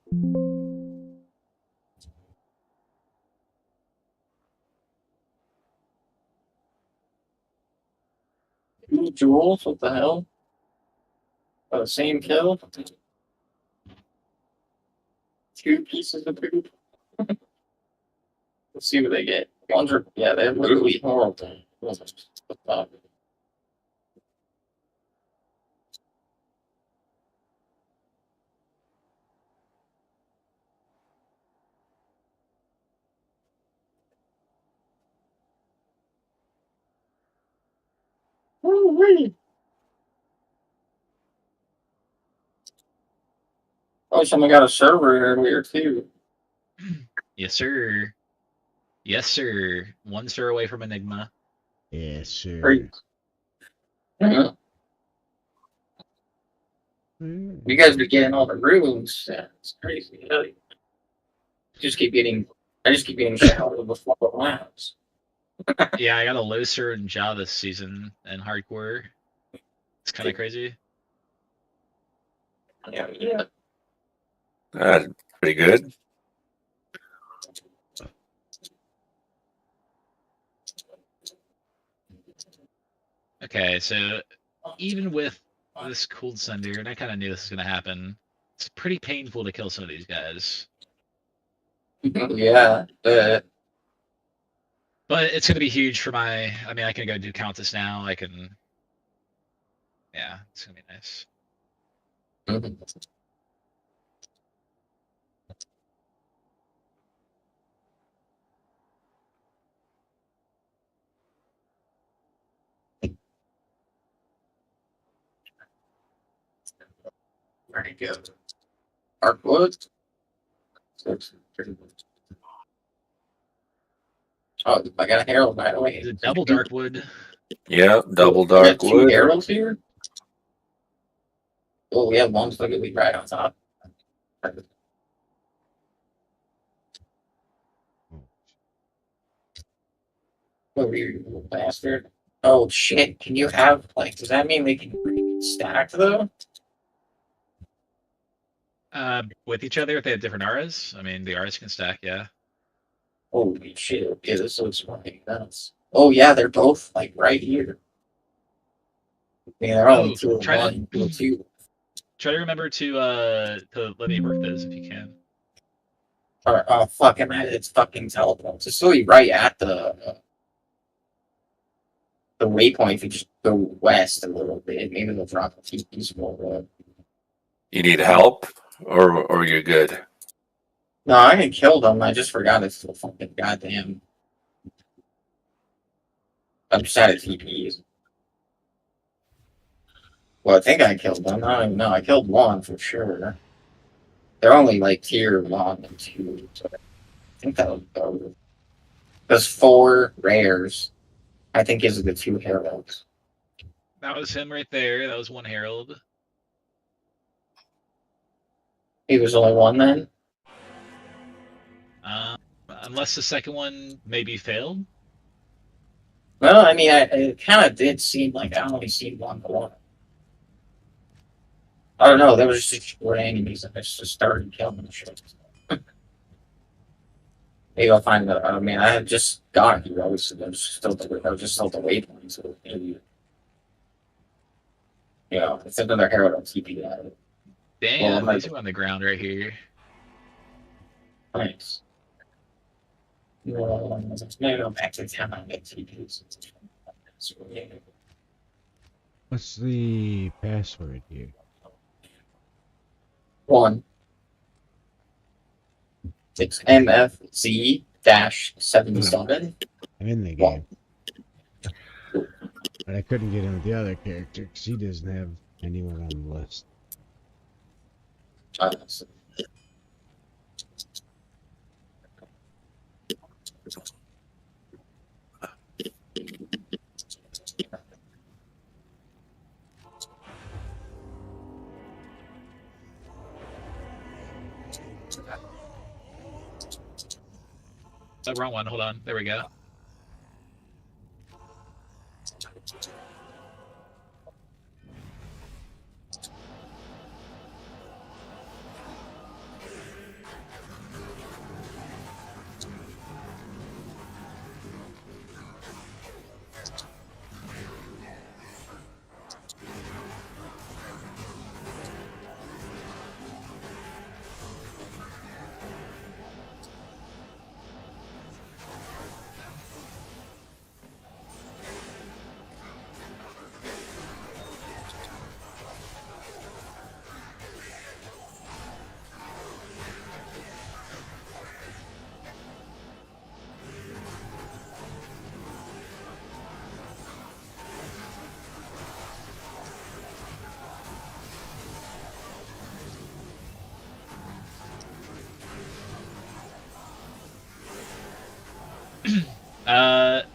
Two jewels? What the hell? Oh, same kill? Two pieces of poop? Let's see what they get. Ones are, yeah, they're literally horrible. What the fuck? Oh, someone got a server earlier too. Yes, sir. Yes, sir. One sir away from Enigma. Yes, sir. Great. Mm. You guys are getting all the rooms. Yeah, it's crazy. I just keep getting shouted before it lands. Yeah, I got a low sir in Java this season and hardcore. It's kind of crazy. Yeah. Pretty good. Okay, so even with this Cold Sunder, and I kind of knew this was going to happen, it's pretty painful to kill some of these guys. Yeah. But it's going to be huge for my. I mean, I can go do Countess now. I can. Yeah, it's going to be nice. Pretty good. Arcwood. Oh, I got a herald by the way. Is it double Darkwood? Yeah, double We got dark two wood. heralds here. Oh, we have one literally right on top. Oh, you little bastard. Oh shit, can you have does that mean they can stack though? With each other if they have different auras. I mean, the auras can stack. Yeah. Holy shit, okay, this looks fucking nuts. Oh yeah, they're both like right here. Yeah, they're only two and try one, two and two. Try to remember to let me work those if you can. Or, oh fuck, it's fucking teleports. It's literally right at the waypoint. If you just go west a little bit, maybe they'll drop a few pieces more. You need help, or you're good. No, I can kill them. I just forgot it's the fucking goddamn. I'm just out of TPs. Well, I think I killed them. I don't even know. I killed one for sure. They're only like tier 1 and 2. So I think that'll go. There's 4 rares. I think gives it the 2 heralds. That was him right there. That was one herald. He was only one then? Unless the second one maybe failed. Well, I mean, it kind of did seem like I only seen one to one. I don't know. There was just 4 enemies and I just started killing the shit. Maybe I'll find the. I mean, I had just got heroes, so I was still the waypoint. So maybe, it's another herald on TP that. Damn, Well, these are on the ground right here. Nice. Maybe I'll back to town and get TPs. What's the password here? 1. It's MFZ-77. I'm in the game. But I couldn't get in with the other character because he doesn't have anyone on the list. Oh, wrong one. Hold on. There we go.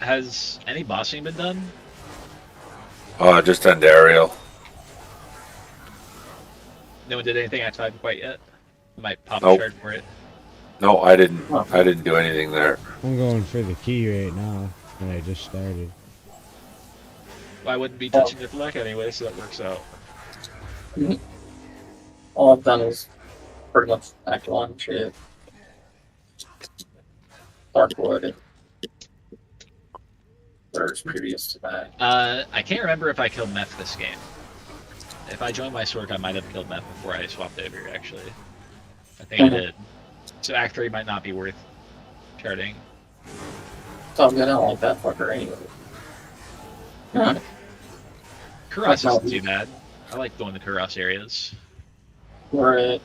Has any bossing been done? Just on Ariel. No one did anything Act 5 quite yet? I might pop a Nope. shard for it. No, I didn't. I didn't do anything there. I'm going for the key right now, and I just started. I wouldn't be touching the black anyway, so that works out. All I've done is pretty much Act 1 shit. Darkwood. There's previous to that. I can't remember if I killed Meth this game. If I joined my Sork, I might have killed Meth before I swapped over, actually. I think I did. So Act 3 might not be worth charting. So I'm gonna like that fucker anyway. Huh. Kuros isn't too bad. I like going to Kuros areas. Right.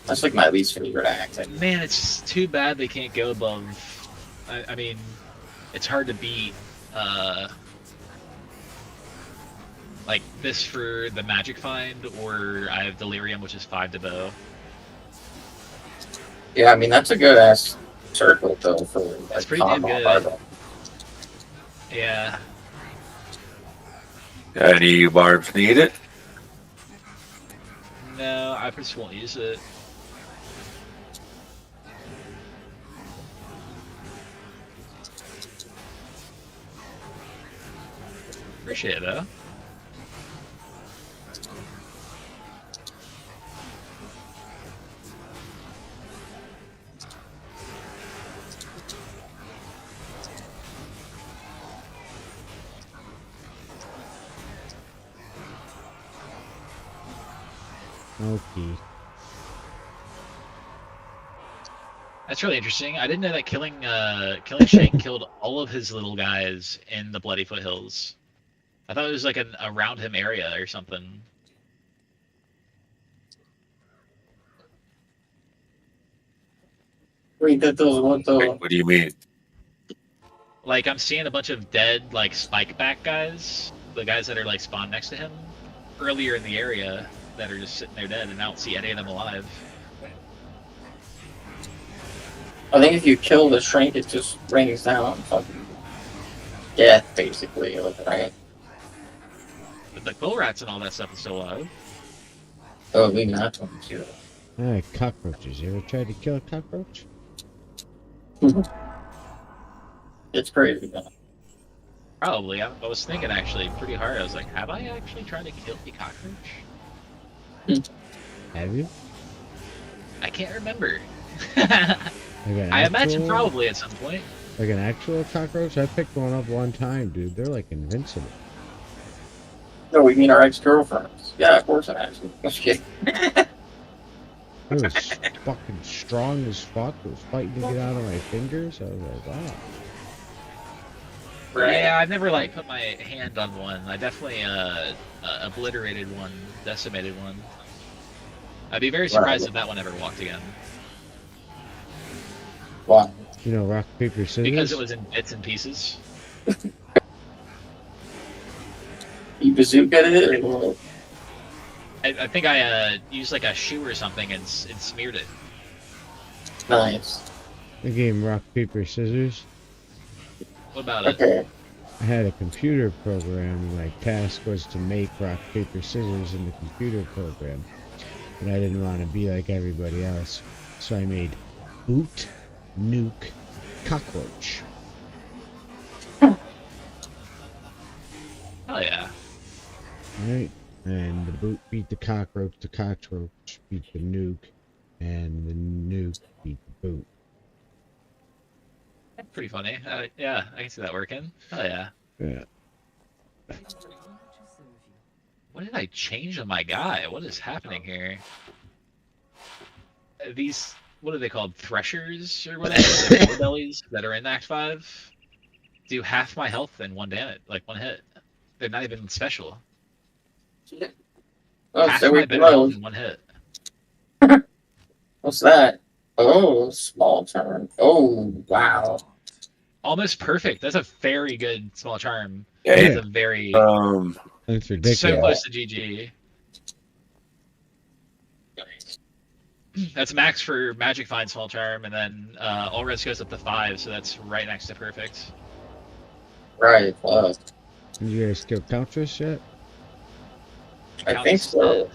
That's like my least favorite act. Man, it's just too bad they can't go above. I mean, it's hard to beat like this for the magic find, or I have Delirium, which is 5 to bow. Yeah, I mean that's a good ass circle though for like, That's pretty damn combo good. barbell. Yeah. Any barbs need it? No, I just won't use it. Appreciate it though. Okay. That's really interesting. I didn't know that killing Shank killed all of his little guys in the Bloody Foothills. I thought it was like an around him area or something. Wait, that does what though? Wait, what do you mean? Like I'm seeing a bunch of dead like spike back guys, the guys that are like spawned next to him earlier in the area that are just sitting there dead, and I don't see any of them alive. I think if you kill the shrink, it just rains down fucking death, basically, right? But the quill rats and all that stuff is still alive. Oh, leaving that one too. Cockroaches. You ever tried to kill a cockroach? It's crazy, man. Probably. I was thinking actually pretty hard. I was like, have I actually tried to kill a cockroach? Have you? I can't remember. Like an I imagine actual- probably at some point. Like an actual cockroach? I picked one up one time, dude. They're like invincible. No, we mean our ex-girlfriends. Yeah, of course I actually. Just kidding. It was fucking strong as fuck. It was fighting to get out of my fingers. I was like, wow. Yeah, I've never like put my hand on one. I definitely obliterated one, decimated one. I'd be very surprised if that one ever walked again. Why? You know, rock, paper, scissors? Because it was in bits and pieces. You bazooka it? Or... I think I used like a shoe or something and smeared it. Nice. The game rock, paper, scissors. What about it? Okay. I had a computer program. My task was to make rock, paper, scissors in the computer program. And I didn't want to be like everybody else. So I made boot, nuke, cockroach. Oh yeah. Right? And the boot beat the cockroach beat the nuke, and the nuke beat the boot. Pretty funny. Yeah, I can see that working. Oh yeah. Yeah. What did I change on my guy? What is happening here? These, what are they called? Threshers or whatever? The bellies that are in Act 5 do half my health in one damage, like one hit. They're not even special. Oh, Half so my we better health blow. in one hit. What's that? Oh, small turn. Oh, wow. Almost perfect. That's a very good small charm. Yeah. It's a very That's ridiculous. so close to GG. That's max for Magic Find Small Charm, and then all res goes up to 5, so that's right next to perfect. Right. Did you guys kill Countess yet? I Countess think is so. dead.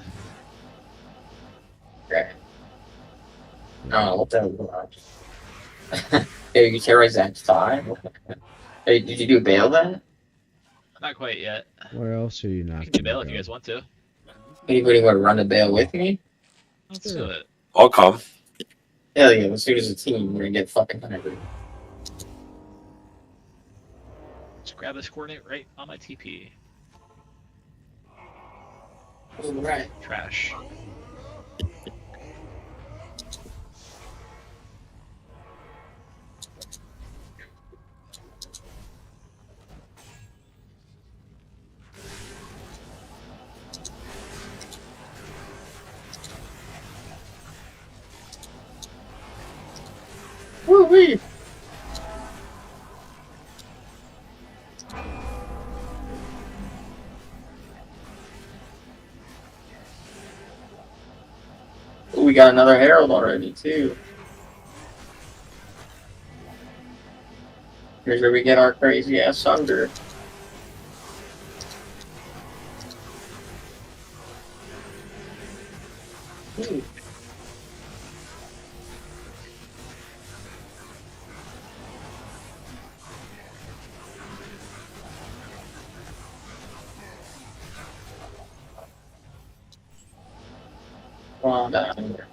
Okay. Oh, what the hell? Hey, you terrorize that 5? Hey, did you do bail then? Not quite yet. Where else are you You not? can do bail if you guys want to. Anybody want to run the bail with me? Let's Sure. do it. I'll come. Hell yeah, as soon as a team, we're gonna get fucking hungry. Just grab this coordinate right on my TP. Right. Trash. Woo-wee! Ooh, we got another Herald already, too. Here's where we get our crazy ass Sunder. Ooh. Come on down here.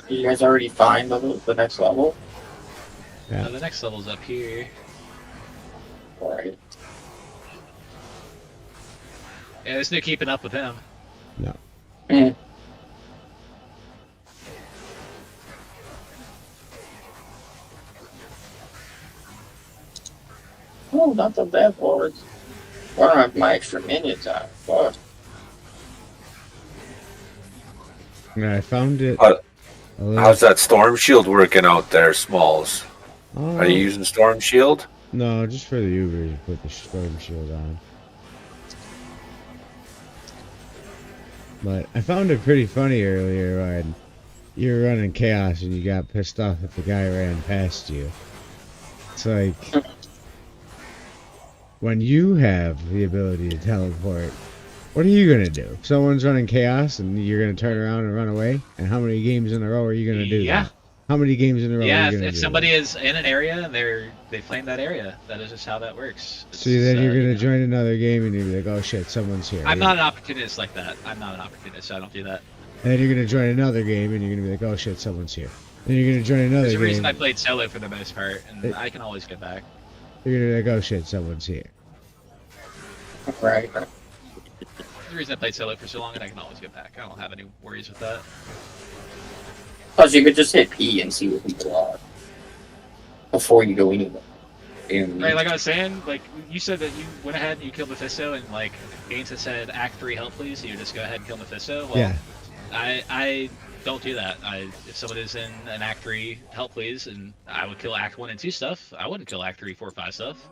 You guys already find the next level? Yeah. The next level's up here. Alright. Yeah, there's no keeping up with him. No. Mm. Oh, not the bad boards. I don't have my extra minions on. Fuck. Yeah, I found it. How- a little- How's that storm shield working out there, Smalls? Oh, Are you using storm shield? No, just for the Ubers, put the storm shield on. But I found it pretty funny earlier when you were running chaos and you got pissed off if the guy ran past you. It's like when you have the ability to teleport, what are you gonna do? If someone's running chaos and you're gonna turn around and run away? And how many games in a row are you gonna do Yeah. that? How many games in a row Yeah, are you if, gonna if do somebody is in an area and they flame that area, that is just how that works. that? So then you're you gonna know. join another game and you're like, oh shit, someone's here. I'm not an opportunist like that. I'm not an opportunist, so I don't do that. And then you're gonna join another game and you're gonna be like, oh shit, someone's here. Then you're gonna join another There's a game. reason I played solo for the most part, and It- I can always get back. You're gonna be like, oh shit, someone's here. Right. There's a reason I played solo for so long, and I can always get back. I don't have any worries with that. Plus, you could just hit P and see what people are before you go anywhere. Right, like I was saying, like you said that you went ahead and you killed Mephisto, and like games that said Act 3 help please, you just go ahead and kill Mephisto. Well, Yeah. I don't do that. If someone is in an Act 3 help please, and I would kill Act 1 and 2 stuff, I wouldn't kill Act 3, 4, 5 stuff.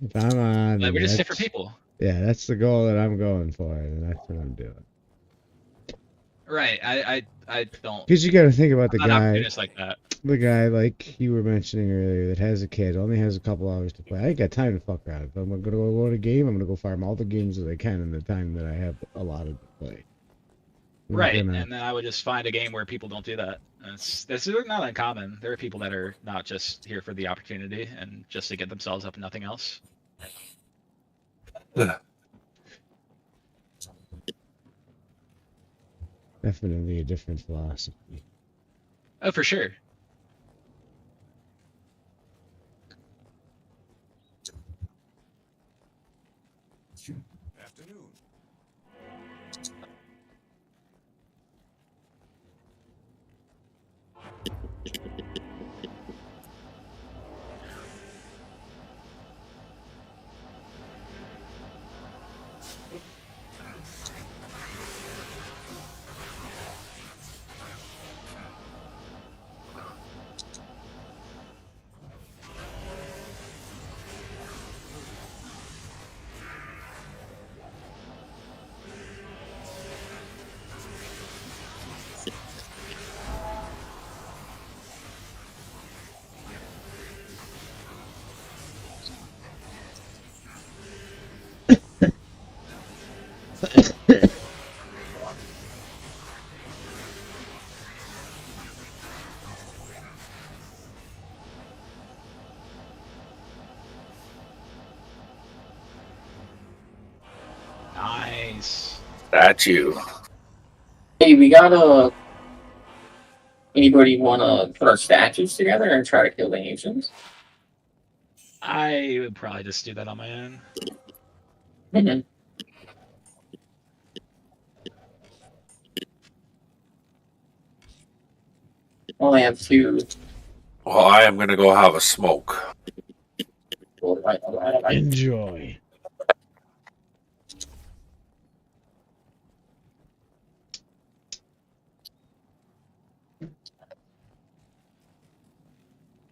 If I'm on, Like, we're just that's- different people. Yeah, that's the goal that I'm going for, and that's what I'm doing. Right, I don't. Because you got to think about the I'm not guy, opportunist like that. like you were mentioning earlier, that has a kid, only has a couple hours to play. I ain't got time to fuck around. If I'm gonna go to a game, I'm gonna go farm all the games that I can in the time that I have allotted to play. I'm not Right, gonna- and then I would just find a game where people don't do that. That's not uncommon. There are people that are not just here for the opportunity and just to get themselves up and nothing else. Definitely a different philosophy. Oh, for sure. Afternoon. Nice. Statue. Hey, we gotta. Anybody wanna put our statues together and try to kill the ancients? I would probably just do that on my own. Mhm. Only have two. Well, I am gonna go have a smoke. Enjoy.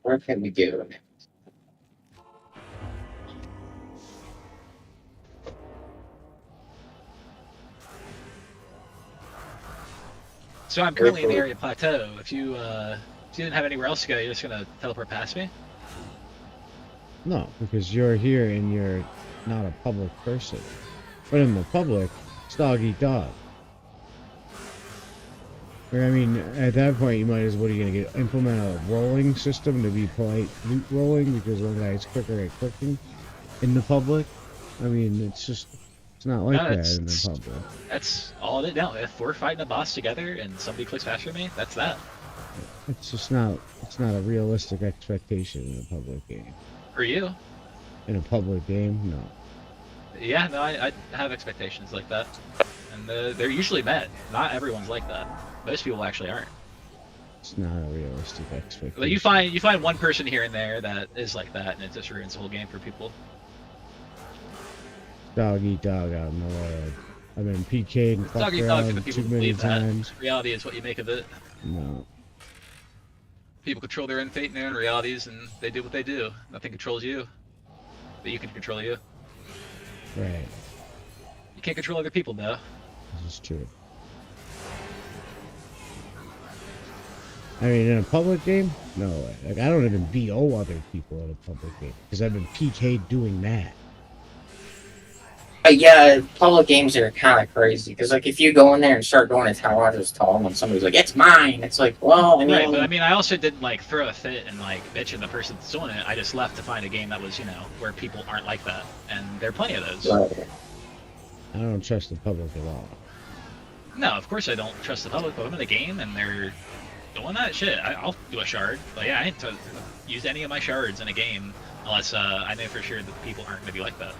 Where can we go? So I'm currently in the area plateau. If you didn't have anywhere else to go, you're just gonna teleport past me. No, because you're here and you're not a public person. But in the public, it's dog eat dog. Or, I mean, at that point, you might as well, what are you gonna get? Implement a rolling system to be polite loot rolling because one guy's quicker at clicking in the public. I mean, it's not like No, that in the public. That's all it is now. If we're fighting a boss together and somebody clicks faster than me, that's that. It's not a realistic expectation in a public game. For you. In a public game, no. Yeah, no, I have expectations like that. And they're usually met. Not everyone's like that. Most people actually aren't. It's not a realistic expectation. Like you find one person here and there that is like that, and it just ruins the whole game for people. Dog eat dog out in the world. I've been PK'd and Dog fucked eat dog for the around people too who many believe that. times. Reality is what you make of it. No. People control their own fate and their own realities, and they do what they do. Nothing controls you, but you can control you. Right. You can't control other people, though. This is true. I mean, in a public game? No way. Like, I don't even BO other people in a public game. Because I've been PK'd doing that. Yeah, public games are kind of crazy because, like, if you go in there and start going to tower just tall, and somebody's like, "It's mine," it's like, well, I mean, Right, but I mean, I also didn't like throw a fit and like bitch at the person that's doing it. I just left to find a game that was, where people aren't like that, and there are plenty of those. right. I don't trust the public at all. No, of course I don't trust the public, but I'm in the game and they're doing that shit. I'll do a shard, but yeah, I ain't to use any of my shards in a game unless I know for sure that the people aren't gonna be like that.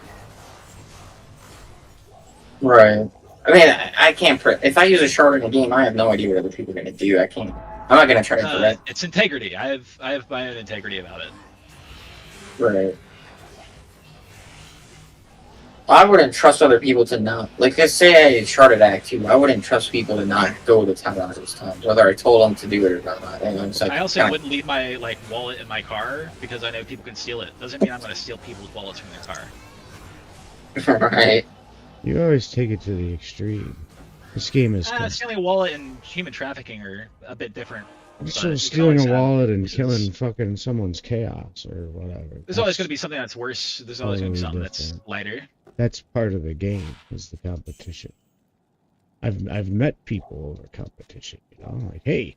Right. I mean, I can't. If I use a shard in a game, I have no idea what other people are gonna do. I can't. I'm not gonna try to prevent. It's integrity. I have my own integrity about it. Right. I wouldn't trust other people to not, like, let's say I sharded Act 2, I wouldn't trust people to not go to town this time, whether I told them to do it or not. It's like, I also wouldn't leave my wallet in my car because I know people can steal it. Doesn't mean I'm gonna steal people's wallets from their car. Right. You always take it to the extreme. This game is... Stealing a wallet and human trafficking are a bit different. So but stealing you can a always wallet and have killing reasons. fucking someone's chaos or whatever. There's always going to be something that's worse. There's always going to be totally something that's different. lighter. That's part of the game, is the competition. I've met people over competition, like, hey,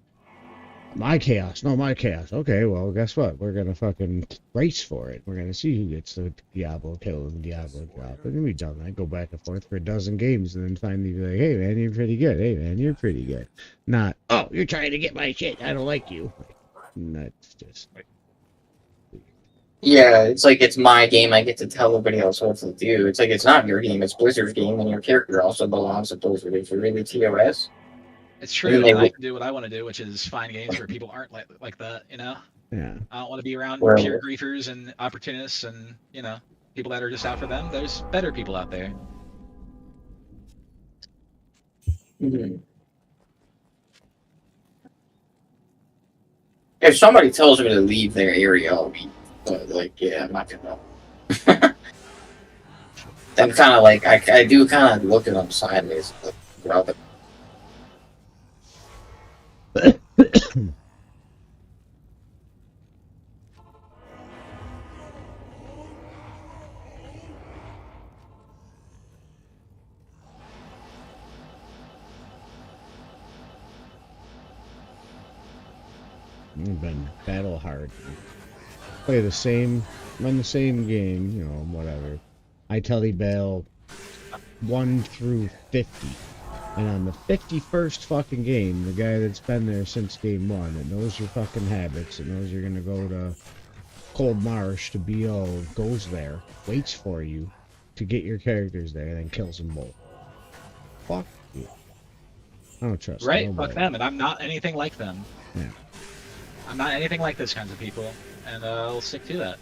my chaos, no, my chaos. Okay, well, guess what? We're gonna fucking race for it. We're gonna see who gets the Diablo kill and the Diablo drop. We're gonna be done. I go back and forth for a dozen games and then finally be like, hey man, you're pretty good. Hey man, you're pretty good. Not, oh, you're trying to get my shit. I don't like you. And that's just... Yeah, it's like it's my game. I get to tell everybody else what to do. It's like it's not your game. It's Blizzard's game, and your character also belongs to Blizzard. If you're really TOS. It's true. And they I would- can do what I want to do, which is find games where people aren't like that. Yeah. I don't want to be around Well- pure griefers and opportunists and people that are just out for them. There's better people out there. Mhm. If somebody tells me to leave their area, I'll be like, yeah, I'm not gonna. I'm kind of like I do kind of look at them sideways. Like, throughout the I've been battle hard. Play run the same game, whatever. I tell the Bale, 1 through 50. And on the 51st fucking game, the guy that's been there since game 1, that knows your fucking habits, and knows you're gonna go to Cold Marsh to BO, goes there, waits for you to get your characters there, and then kills them both. Fuck you. I don't trust Right, nobody. fuck them, and I'm not anything like them. Yeah. I'm not anything like those kinds of people, and I'll stick to that.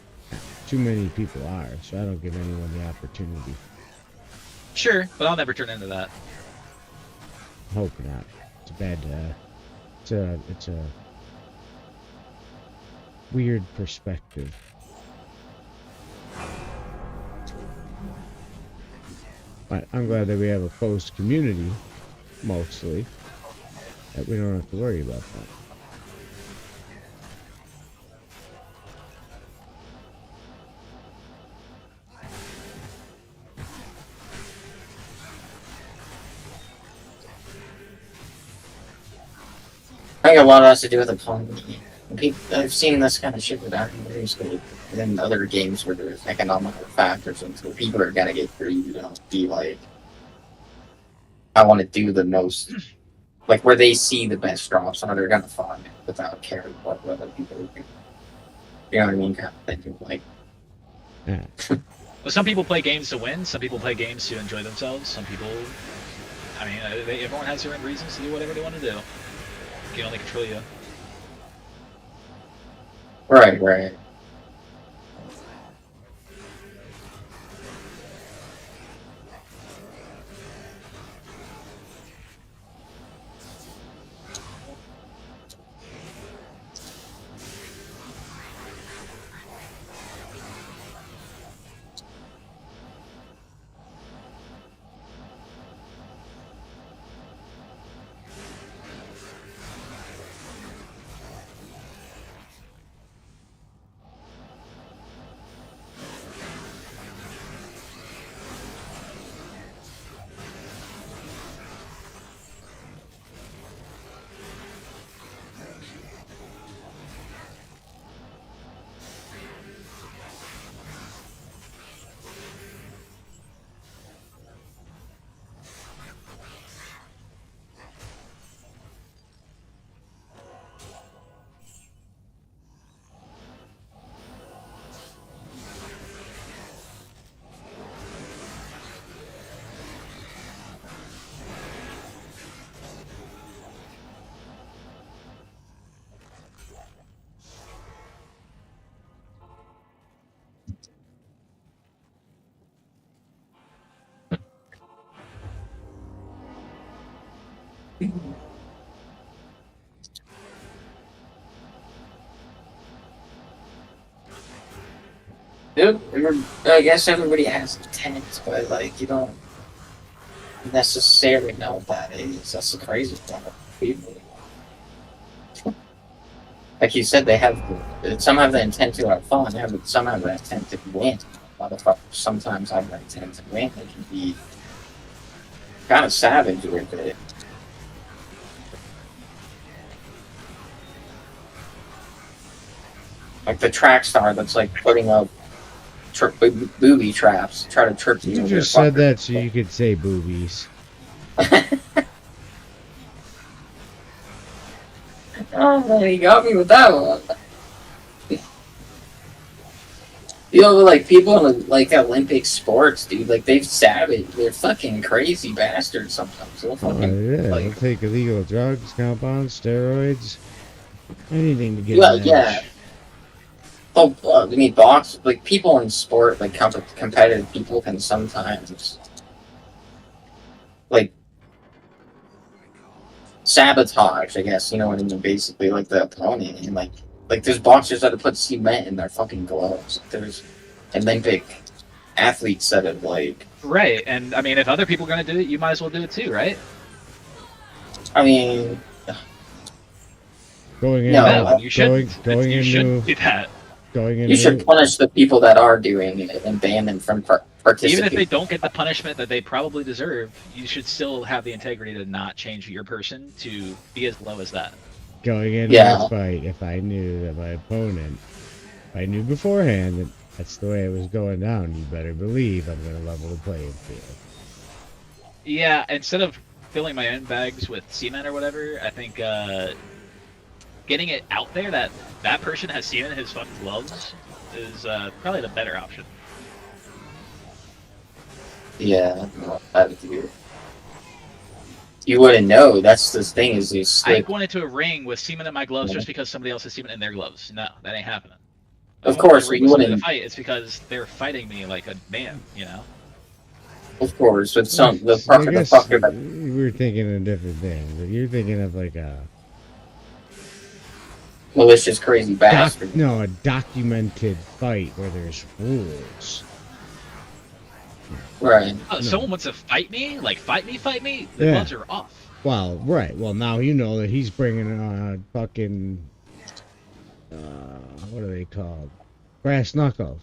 Too many people are, so I don't give anyone the opportunity. Sure, but I'll never turn into that. Hope not. It's a bad, it's a weird perspective. But I'm glad that we have a closed community, mostly, that we don't have to worry about that. I think a lot has to do with economy. I've seen this kind of shit with Escape and other games where there's economical factors, and so people are gonna get greedy and be like, I want to do the most, like where they see the best drops, and they're gonna find it without caring what other people are doing. You know what I mean? Kind of thing. Like, Yeah. Well, some people play games to win. Some people play games to enjoy themselves. Some people, I mean, everyone has their own reasons to do whatever they want to do. Can only control you. right. Dude, I guess everybody has intent, but like you don't necessarily know what that is. That's the crazy thing. People, like you said, they have some have the intent to have fun. Some have the intent to win. Motherfuckers sometimes have the intent to win. They can be kind of savage with it. Like the track star that's like putting up booby traps, try to trip you. You just said that so you could say boobies. Oh, you got me with that one. You know, like people in like Olympic sports, dude, like they're savage. They're fucking crazy bastards sometimes. They'll fucking Yeah, like, they'll take illegal drugs, compounds, steroids, anything to get yeah, an edge. yeah. Oh, I mean, like people in sport, like competitive people, can sometimes like sabotage. I guess you know what I mean. Basically, like the opponent, and like there's boxers that have put cement in their fucking gloves. There's Olympic athletes that have like. Right, and I mean, if other people are gonna do it, you might as well do it too, right? I mean, Going in, No, you shouldn't. going You into, shouldn't do that. going in. you should punish the people that are doing it and ban them from participating. Even if they don't get the punishment that they probably deserve, you should still have the integrity to not change your person to be as low as that. Going into Yeah. this fight, if I knew that my opponent, if I knew beforehand that that's the way it was going down, you better believe I'm going to level the playing field. Yeah, instead of filling my own bags with cement or whatever, I think getting it out there that that person has cement in his fucking gloves is probably the better option. Yeah, you wouldn't know. That's the thing is you I slip. ain't going into a ring with semen in my gloves just because somebody else has semen in their gloves. No, that ain't happening. Of If I want course, to ring you with somebody to wouldn't. fight, it's because they're fighting me like a man, you know? Of course, but I the guess fucker that we're thinking of different things. You're thinking of like a malicious, crazy bastard. a documented fight where there's rules. Right. No. Someone wants to fight me, like fight me, the Yeah. gloves are off. Well, right. Well, now you know that he's bringing fucking what are they called? Brass knuckles.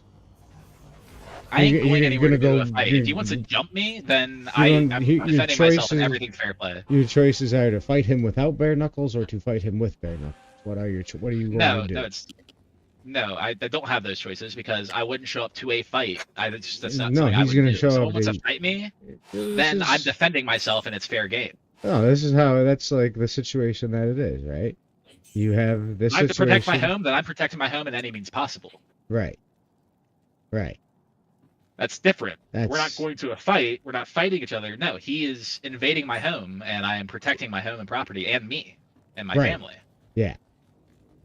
I ain't You're- going you're anywhere to gonna do a go- fight. you're- If he wants to jump me, then don't- I'm your defending myself and choices- everything's fair play. Your choices are to fight him without bare knuckles or to fight him with bare knuckles. What are what are you going No, to do? I don't have those choices because I wouldn't show up to a fight. That's not No, something I he's would gonna do. show If someone up wants to- to fight me, This then I'm is- defending myself and it's fair game. Oh, this is how that's like the situation that it is, right? You have this If I have to protect my situation. home, then I'm protecting my home in any means possible. Right. Right. That's different. We're not That's- going to a fight. We're not fighting each other. No, he is invading my home, and I am protecting my home and property and me and my Right. family.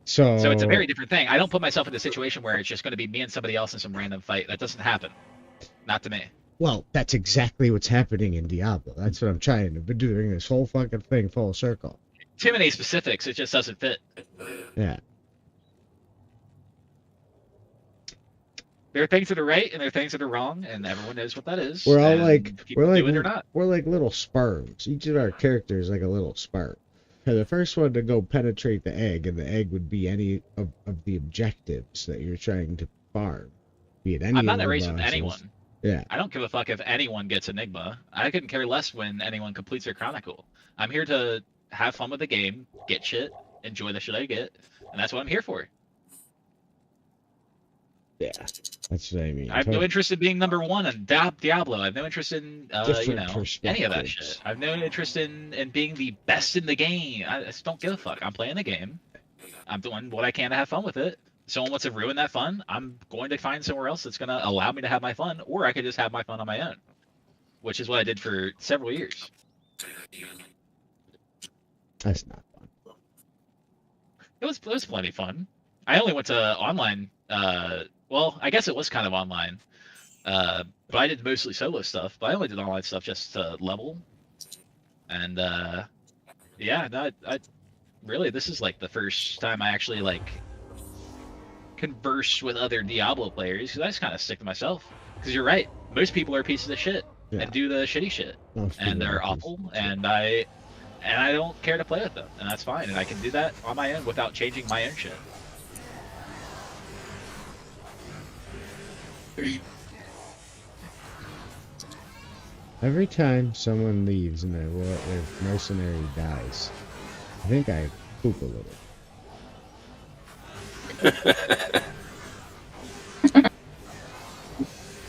So So it's a very different thing. I don't put myself in a situation where it's just going to be me and somebody else in some random fight. That doesn't happen. Not to me. Well, that's exactly what's happening in Diablo. That's what I'm trying to be doing this whole fucking thing full circle. Too many specifics. It just doesn't fit. Yeah. There are things that are right and there are things that are wrong, and everyone knows what that is. We're all and like people do it or not. we're like little sperms. Each of our characters is like a little sperm. And the first one to go penetrate the egg, and the egg would be any of the objectives that you're trying to farm. Be it any I'm not of the erasing bosses. anyone. Yeah. I don't give a fuck if anyone gets Enigma. I couldn't care less when anyone completes their Chronicle. I'm here to have fun with the game, get shit, enjoy the shit I get, and that's what I'm here for. Yeah. That's what I mean. I have no interest in being number one in Diablo. I have no interest in Different any of that perspectives. shit. I have no interest in being the best in the game. I just don't give a fuck. I'm playing the game. I'm doing what I can to have fun with it. Someone wants to ruin that fun, I'm going to find somewhere else that's going to allow me to have my fun, or I could just have my fun on my own, which is what I did for several years. That's not fun. It was plenty fun. I only went to online. Well, I guess it was kind of online, but I did mostly solo stuff. But I only did online stuff just to level, and yeah, no, I really this is like the first time I actually like converse with other Diablo players because I just kind of stick to myself. Because you're right, most people are pieces of shit Yeah. and do the shitty shit, Most and people they're are awful, pieces of shit. and I don't care to play with them, and that's fine, and I can do that on my own without changing my own shit. Every time someone leaves and their mercenary dies, I think I poop a little.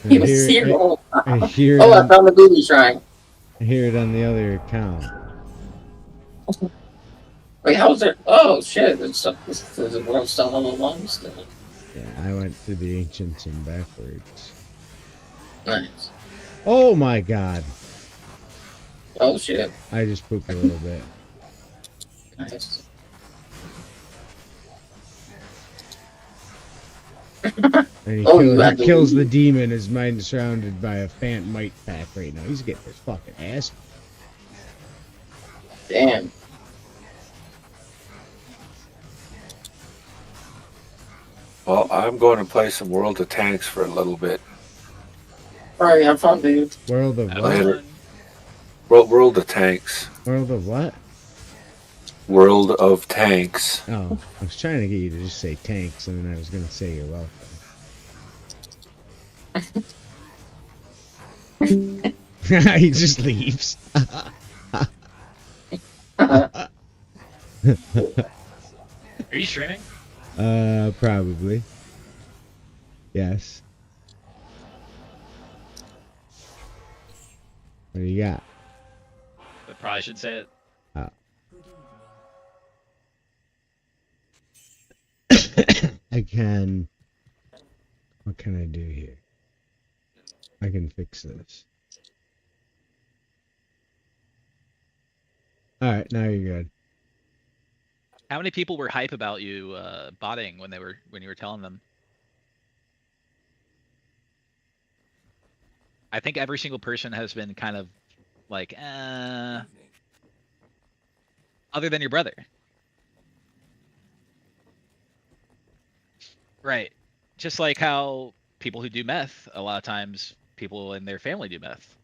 He was here the whole I time. hear, Oh, I it found the booby shrine. I hear it on the other account. Wait, how was there? Oh shit! There's a world still level 1 still. Yeah, I went through the ancients and backwards. Nice. Oh my god! Oh shit! I just pooped a little bit. Nice. And he, Oh, you had to kills the leave. demon. His mind is surrounded by a Phantomite pack right now. He's getting his fucking ass. Damn. Well, I'm going to play some World of Tanks for a little bit. Alright, have fun, dude. World of That what? was Later. fun. World of Tanks. World of what? World of Tanks. Oh, I was trying to get you to just say tanks, and then I was gonna say you're welcome. He just leaves. Are you streaming? Probably. Yes. What do you got? Probably should say it. I can. What can I do here? I can fix this. Alright, now you're good. How many people were hype about you botting when you were telling them? I think every single person has been kind of like, other than your brother. Right. Just like how people who do meth, a lot of times people in their family do meth.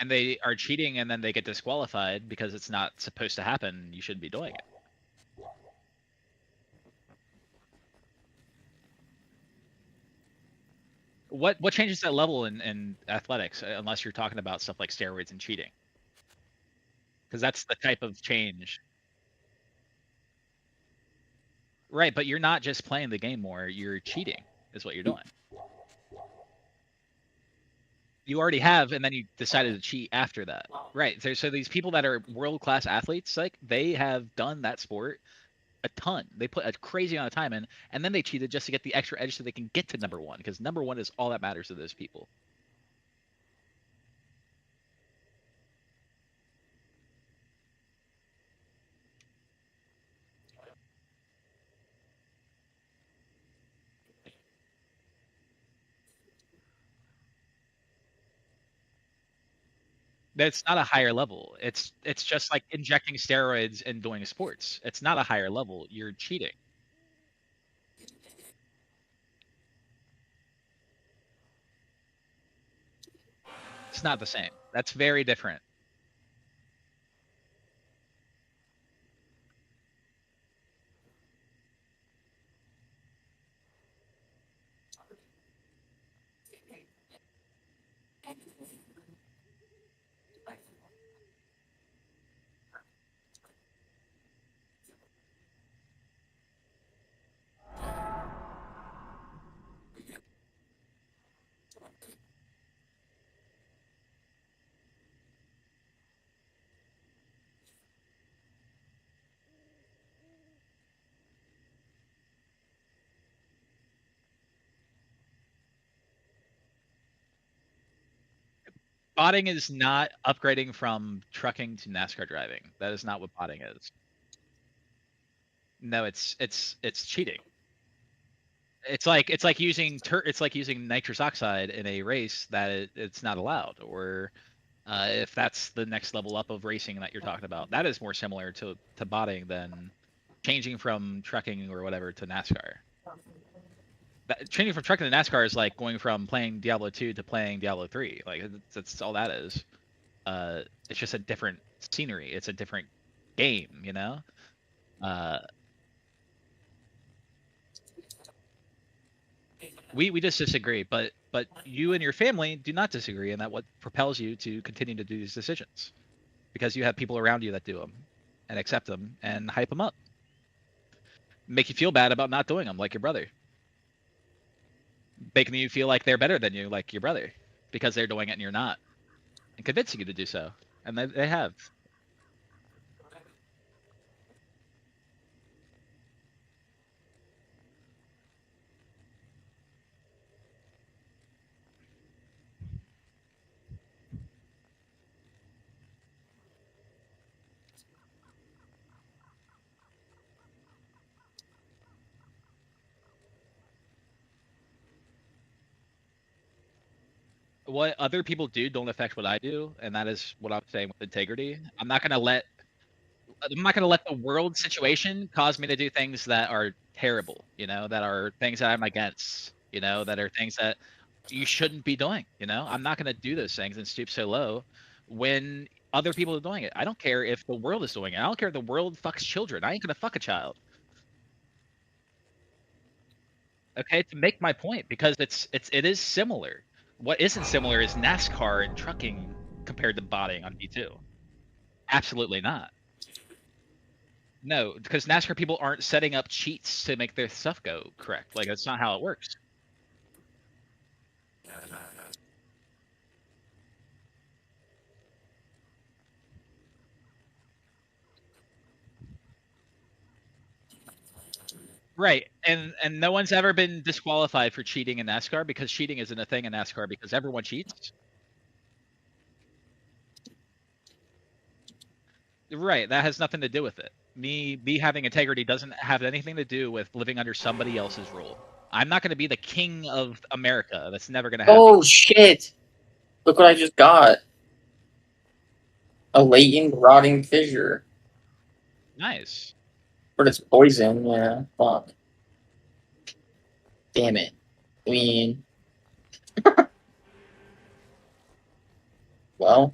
And they are cheating and then they get disqualified because it's not supposed to happen. You shouldn't be doing it. What changes that level in athletics, unless you're talking about stuff like steroids and cheating? Because that's the type of change. Right, but you're not just playing the game more, you're cheating, is what you're doing. You already have, and then you decided to cheat after that. Right, so these people that are world-class athletes, like, they have done that sport a ton. They put a crazy amount of time in, and then they cheated just to get the extra edge so they can get to number one, because number one is all that matters to those people. That's not a higher level. It's just like injecting steroids and doing sports. It's not a higher level. You're cheating. It's not the same. That's very different. Botting is not upgrading from trucking to NASCAR driving. That is not what botting is. No, it's cheating. It's like using nitrous oxide in a race that it's not allowed, or if that's the next level up of racing that you're talking about, that is more similar to botting than changing from trucking or whatever to NASCAR. Changing from trucking to NASCAR is like going from playing Diablo 2 to playing Diablo 3. Like that's all that is. It's just a different scenery. It's a different game, you know. We just disagree, but you and your family do not disagree, and that what propels you to continue to do these decisions, because you have people around you that do them, and accept them, and hype them up, make you feel bad about not doing them, like your brother, making you feel like they're better than you, like your brother, because they're doing it and you're not, and convincing you to do so, and they have. What other people do don't affect what I do, and that is what I'm saying with integrity. I'm not gonna let the world situation cause me to do things that are terrible, you know, that are things that I'm against, you know, that are things that you shouldn't be doing, you know. I'm not gonna do those things and stoop so low when other people are doing it. I don't care if the world is doing it. I don't care if the world fucks children. I ain't gonna fuck a child. Okay, to make my point, because it is similar. What isn't similar is NASCAR and trucking compared to botting on V2. Absolutely not. No, because NASCAR people aren't setting up cheats to make their stuff go correct. Like that's not how it works. Right, and no one's ever been disqualified for cheating in NASCAR because cheating isn't a thing in NASCAR because everyone cheats. Right, that has nothing to do with it. Me having integrity doesn't have anything to do with living under somebody else's rule. I'm not going to be the king of America. That's never going to happen. Oh shit! Look what I just got. A latent rotting fissure. Nice. But it's poison, yeah. Fuck. Damn it. I mean... well...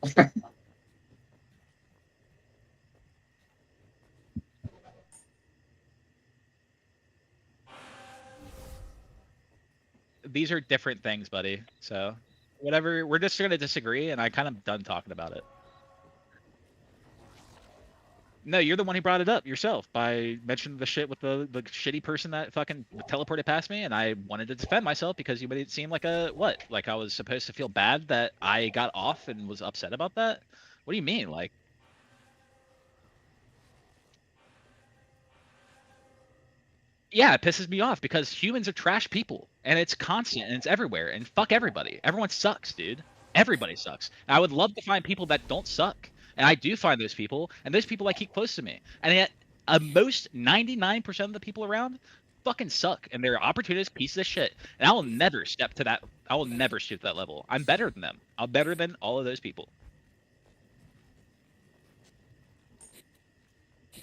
These are different things, buddy. So, whatever. We're just going to disagree, and I kind of done talking about it. No, you're the one who brought it up yourself by mentioning the shit with the shitty person that fucking teleported past me, and I wanted to defend myself because you made it seem like a what? Like I was supposed to feel bad that I got off and was upset about that? What do you mean? Like, yeah, it pisses me off because humans are trash people, and it's constant and it's everywhere, and fuck everybody. Everyone sucks, dude. Everybody sucks. And I would love to find people that don't suck. And I do find those people, and those people I keep close to me. And yet, most 99% of the people around fucking suck, and they're opportunist pieces of shit. And I will never step to that. I will never stoop to that level. I'm better than them. I'm better than all of those people.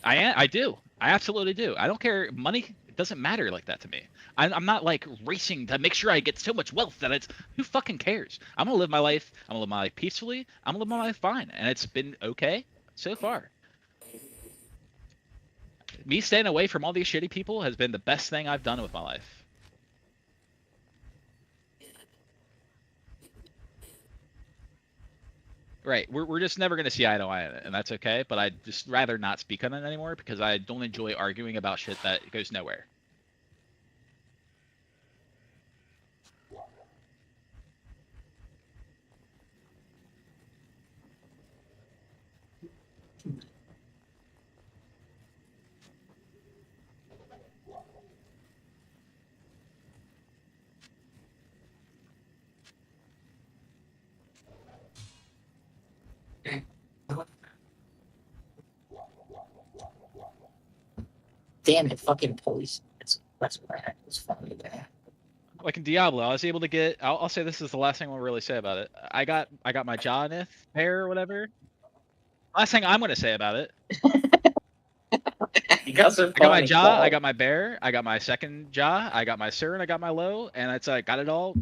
I do. I absolutely do. I don't care. Money doesn't matter like that to me. I'm not like racing to make sure I get so much wealth that it's who fucking cares. I'm gonna live my life. I'm gonna live my life peacefully. I'm gonna live my life fine, and it's been okay so far. Me staying away from all these shitty people has been the best thing I've done with my life. Right, we're just never gonna see eye to eye on it, and that's okay. But I'd just rather not speak on it anymore because I don't enjoy arguing about shit that goes nowhere. Damn it, fucking police. That's bad. It's funny bad. Like in Diablo, I was able to get. I'll say this is the last thing I'll really say about it. I got my Jonith pair or whatever. Last thing I'm gonna say about it. You got some I got my funny jaw, stuff. I got my bear, I got my second jaw, I got my sir, and I got my low, and it's like got it all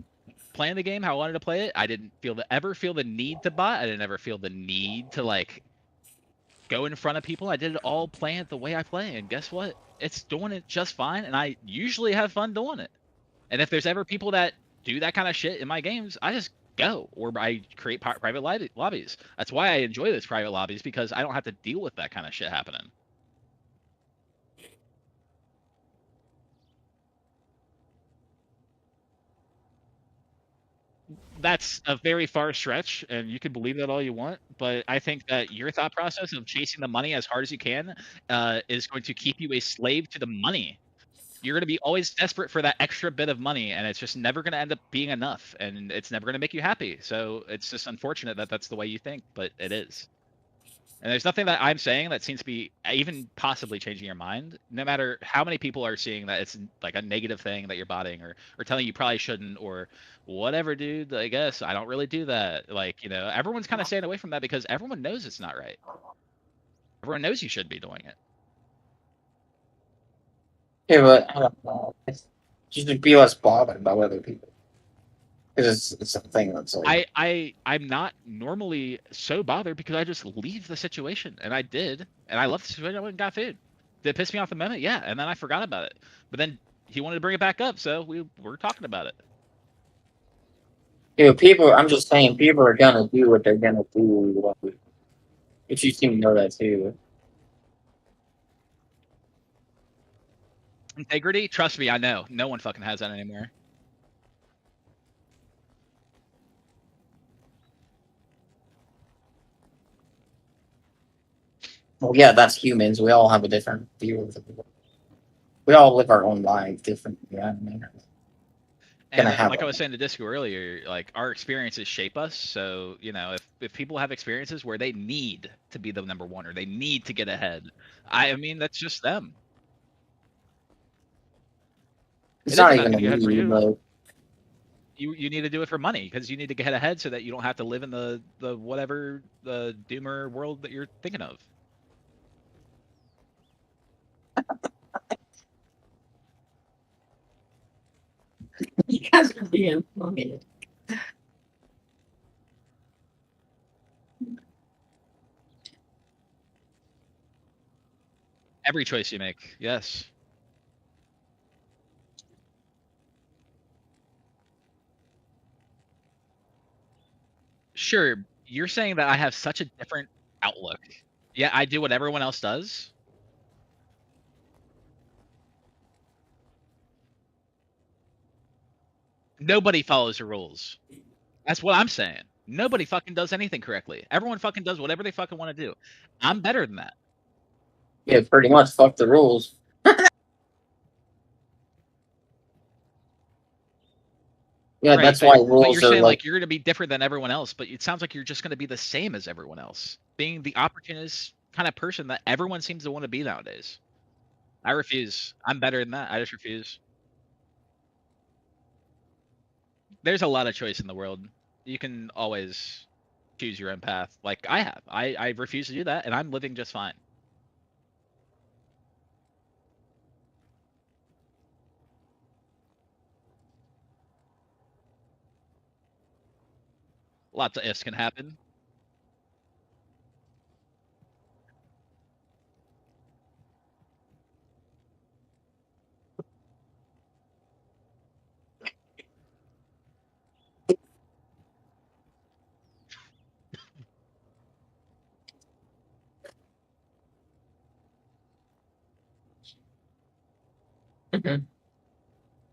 playing the game how I wanted to play it. I didn't ever feel the need to bot. I didn't ever feel the need to like go in front of people. I did it all playing it the way I play, and guess what? It's doing it just fine, and I usually have fun doing it. And if there's ever people that do that kind of shit in my games, I just go, or I create private lobbies. That's why I enjoy those private lobbies, because I don't have to deal with that kind of shit happening. That's a very far stretch, and you can believe that all you want, but I think that your thought process of chasing the money as hard as you can is going to keep you a slave to the money. You're going to be always desperate for that extra bit of money, and it's just never going to end up being enough, and it's never going to make you happy. So it's just unfortunate that that's the way you think, but it is. And there's nothing that I'm saying that seems to be even possibly changing your mind, no matter how many people are seeing that it's like a negative thing that you're botting, or telling you probably shouldn't, or whatever, dude. I guess I don't really do that. Like, everyone's kind of staying away from that because everyone knows it's not right. Everyone knows you should be doing it. Yeah, but I don't know. Just be less bothered by other people. Because it's a thing that's like. I'm not normally so bothered because I just leave the situation, and I did, and I left the situation. I went and got food. Did it piss me off the moment? Yeah, and then I forgot about it. But then he wanted to bring it back up, so we were talking about it. People, I'm just saying, people are gonna do what they're gonna do. But you seem to know that too. Integrity? Trust me, I know. No one fucking has that anymore. Well, yeah, that's humans. We all have a different view of the world. We all live our own life differently. I mean, And gonna have like I a was saying to Disco earlier, like our experiences shape us. So, you know, if people have experiences where they need to be the number one or they need to get ahead, I mean that's just them. It's It is not about even a getting ahead for need, you. though. You need to do it for money because you need to get ahead so that you don't have to live in the whatever the doomer world that you're thinking of. You guys are being funny. Every choice you make, yes. Sure, you're saying that I have such a different outlook. Yeah, I do what everyone else does. Nobody follows the rules. That's what I'm saying. Nobody fucking does anything correctly. Everyone fucking does whatever they fucking want to do. I'm better than that. Yeah, pretty much. Fuck the rules. Yeah, Right, that's why but you're rules are saying like. like you're gonna be different than everyone else, but it sounds like you're just gonna be the same as everyone else. Being the opportunist kind of person that everyone seems to want to be nowadays. I refuse. I'm better than that. I just refuse. There's a lot of choice in the world. You can always choose your own path, like I have. I refuse to do that, and I'm living just fine. Lots of ifs can happen. Mhm.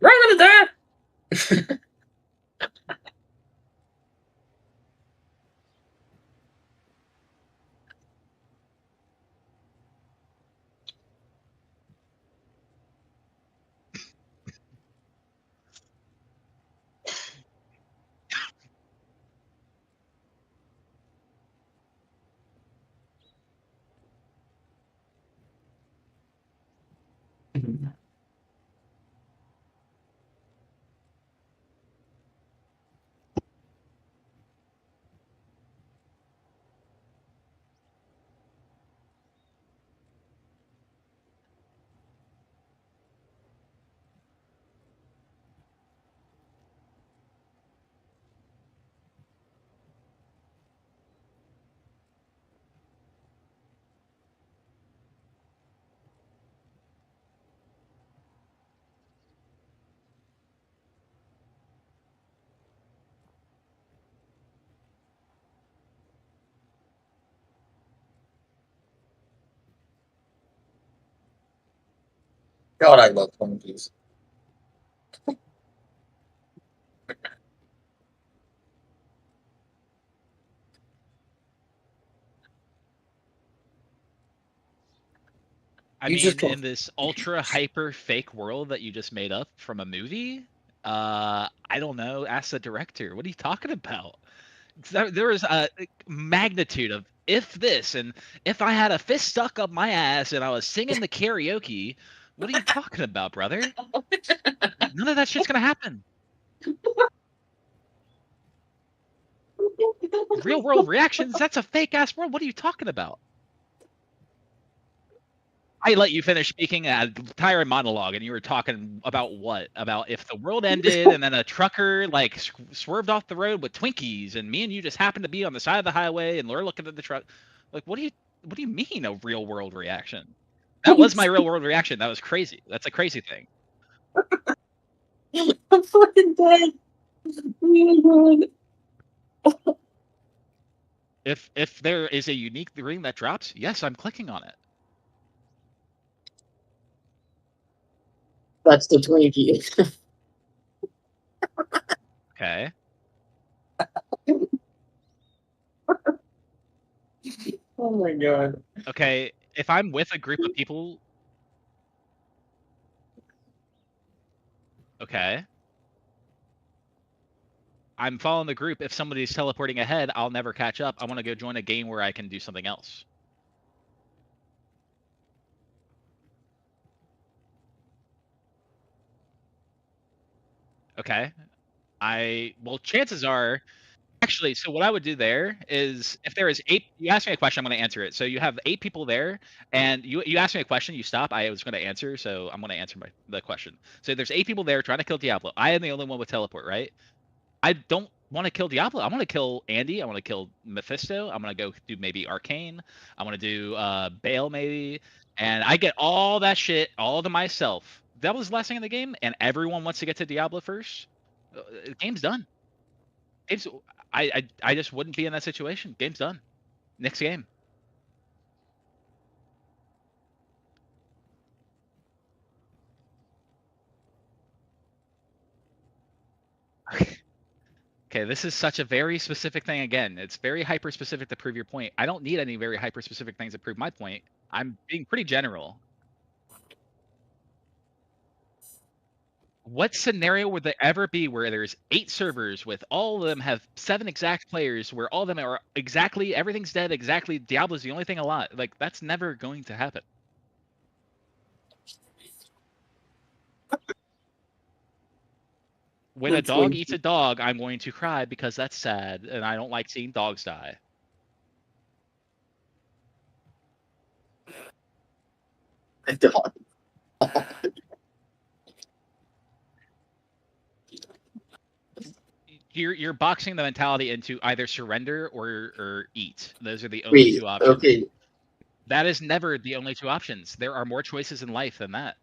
Right with that. God, I love One Piece. I You just mean, go. in this ultra hyper fake world that you just made up from a movie, I don't know. Ask the director. What are you talking about? There was a magnitude of if this and if I had a fist stuck up my ass and I was singing the karaoke. What are you talking about, brother? None of that shit's gonna happen. Real world reactions. That's a fake ass world. What are you talking about? I let you finish speaking an entire monologue, and you were talking about what? About if the world ended, and then a trucker like swerved off the road with Twinkies, and me and you just happened to be on the side of the highway, and we're looking at the truck. Like, what do you mean a real world reaction? That was my real world reaction. That was crazy. That's a crazy thing. I'm fucking dead. Oh my God. If there is a unique ring that drops, yes, I'm clicking on it. That's the Twinkie. Okay. Oh my god. Okay. If I'm with a group of people. Okay. I'm following the group. If somebody's teleporting ahead, I'll never catch up. I want to go join a game where I can do something else. Okay. Well, chances are, actually, so what I would do there is if there is 8, you ask me a question, I'm going to answer it. So you have 8 people there, and you ask me a question, you stop. I was going to answer, so I'm going to answer the question. So there's 8 people there trying to kill Diablo. I am the only one with teleport, right? I don't want to kill Diablo. I want to kill Andy. I want to kill Mephisto. I'm going to go do maybe Arcane. I want to do Bale maybe. And I get all that shit all to myself. That was the last thing in the game, and everyone wants to get to Diablo first. The game's done. Game's, I just wouldn't be in that situation. Game's done. Next game. Okay, this is such a very specific thing again. It's very hyper specific to prove your point. I don't need any very hyper specific things to prove my point. I'm being pretty general. What scenario would there ever be where there's 8 servers with all of them have 7 exact players where all of them are exactly everything's dead, exactly Diablo's the only thing alive? Like that's never going to happen. When a dog eats a dog, I'm going to cry because that's sad and I don't like seeing dogs die. I don't. You're boxing the mentality into either surrender or eat. Those are the only Wait, 2 options. okay. That is never the only 2 options. There are more choices in life than that.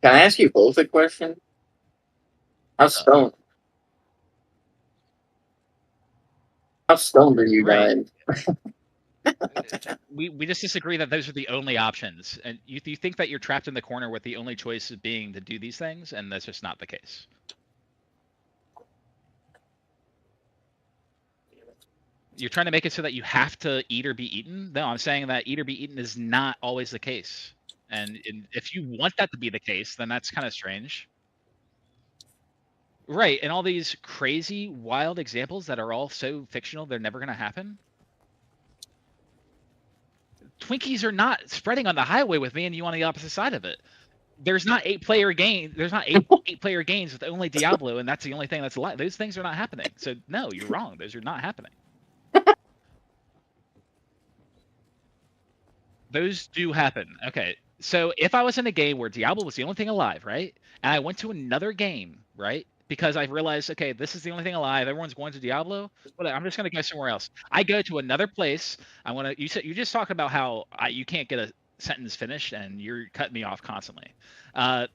Can I ask you both a question? How stoned? How stoned are you Right. guys? We just disagree that those are the only options, and you think that you're trapped in the corner with the only choice being to do these things, and that's just not the case. You're trying to make it so that you have to eat or be eaten. No, I'm saying that eat or be eaten is not always the case, and if you want that to be the case, then that's kind of strange. Right, and all these crazy, wild examples that are all so fictional, they're never going to happen. Twinkies are not spreading on the highway with me and you on the opposite side of it. There's not 8-player game. There's not 8-player games with only Diablo, and that's the only thing that's alive. Those things are not happening. So no, you're wrong. Those are not happening. Those do happen. Okay, so if I was in a game where Diablo was the only thing alive, right, and I went to another game, right, because I realized, okay, this is the only thing alive. Everyone's going to Diablo. But I'm just gonna go somewhere else. I go to another place. I want to. You just talked about how you can't get a sentence finished, and you're cutting me off constantly. Uh,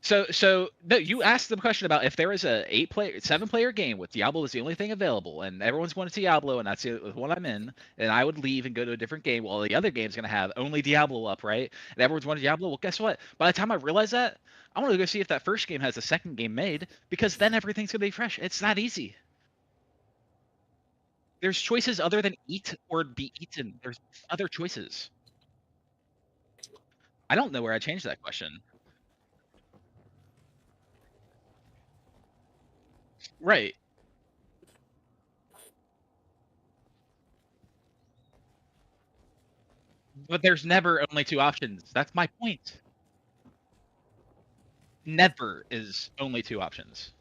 So no, you asked the question about if there is a 7-player game with Diablo is the only thing available, and everyone's going to Diablo, and that's the one I'm in, and I would leave and go to a different game. While the other game's gonna have only Diablo up, right? And everyone's going to Diablo. Well, guess what? By the time I realize that, I want to go see if that first game has a second game made, because then everything's gonna be fresh. It's that easy. There's choices other than eat or be eaten. There's other choices. I don't know where I changed that question. Right. But there's never only 2 options. That's my point. Never is only 2 options.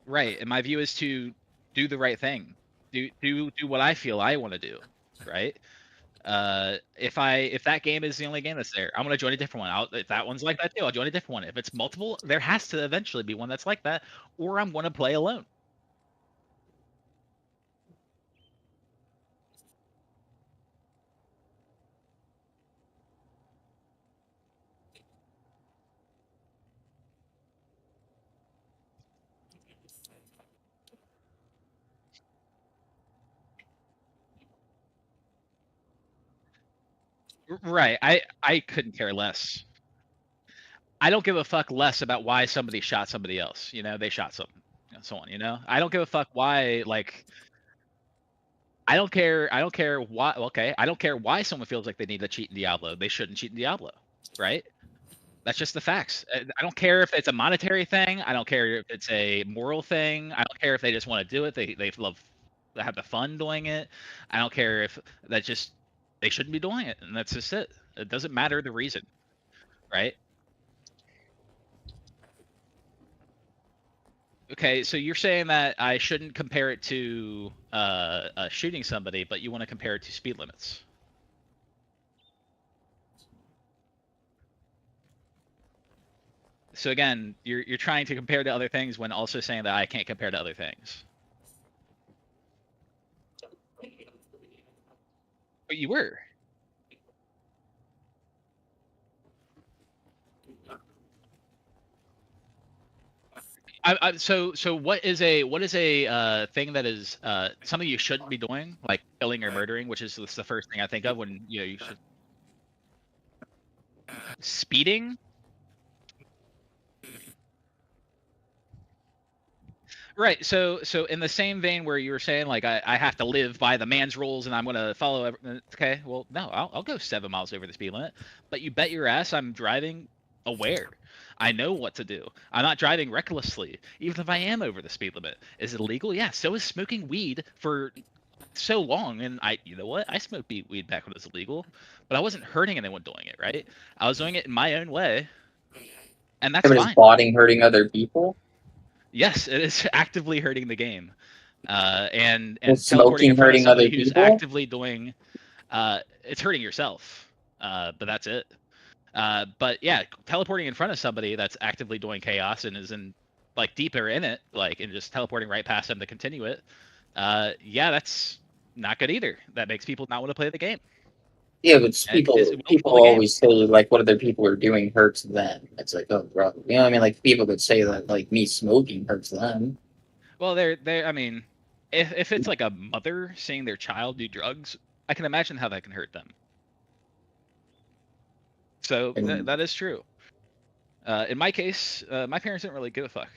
Right, and my view is to do the right thing. Do what I feel I wanna do, right? If that game is the only game that's there, I'm gonna join a different one. If that one's like that too, I'll join a different one. If it's multiple, there has to eventually be one that's like that, or I'm gonna play alone. Right. I couldn't care less. I don't give a fuck less about why somebody shot somebody else. You know, they shot someone. You know, I don't give a fuck why. Like, I don't care. I don't care why. Okay, I don't care why someone feels like they need to cheat in Diablo. They shouldn't cheat in Diablo, right? That's just the facts. I don't care if it's a monetary thing. I don't care if it's a moral thing. I don't care if they just want to do it. They love, they have the fun doing it. I don't care if that just they shouldn't be doing it, and that's just it. It doesn't matter the reason, right? Okay, so you're saying that I shouldn't compare it to shooting somebody, but you want to compare it to speed limits. So again, you're trying to compare to other things when also saying that I can't compare to other things. But you were. So what is a thing that is something you shouldn't be doing, like killing or murdering, which is the first thing I think of when you should speeding. Right. So in the same vein where you were saying like I have to live by the man's rules and I'm gonna follow. Okay. Well, no, I'll go 7 miles over the speed limit, but you bet your ass I'm driving aware. I know what to do. I'm not driving recklessly, even if I am over the speed limit. Is it illegal? Yeah. So is smoking weed for so long. And you know what? I smoked weed back when it was illegal, but I wasn't hurting anyone doing it. Right. I was doing it in my own way, and that's But is fine. botting hurting other people? Yes, it is actively hurting the game. And Is teleporting in smoking front of hurting somebody other who's people? actively doing it's hurting yourself. But that's it. But yeah, teleporting in front of somebody that's actively doing chaos and is in like deeper in it, like and just teleporting right past them to continue it. Yeah, that's not good either. That makes people not want to play the game. Yeah, but And it will people kill the game. always say like what other people are doing hurts them. It's like, oh bro, you know what I mean? Like people could say that like me smoking hurts them. Well, they're. I mean, if it's like a mother seeing their child do drugs, I can imagine how that can hurt them. So And that is true. In my case, my parents didn't really give a fuck,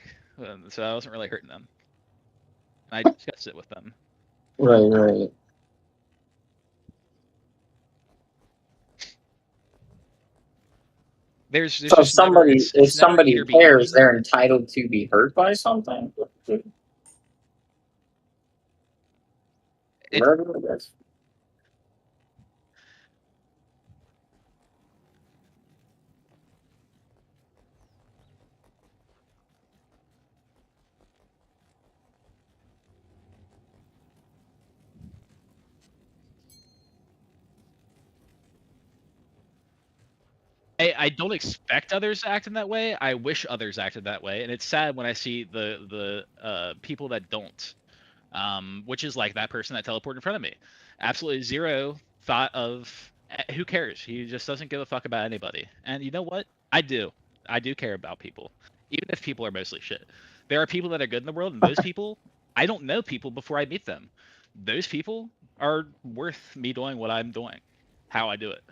so I wasn't really hurting them. I discussed it with them. right, right. There's So if just never if it's never somebody either be cares, mean. they're entitled to be hurt by something. It's Murder, I guess. I don't expect others to act in that way. I wish others acted that way, and it's sad when I see the people that don't. Which is like that person that teleported in front of me. Absolutely zero thought of who cares. He just doesn't give a fuck about anybody. And you know what? I do. I do care about people, even if people are mostly shit. There are people that are good in the world, and those people, I don't know people before I meet them. Those people are worth me doing what I'm doing, how I do it.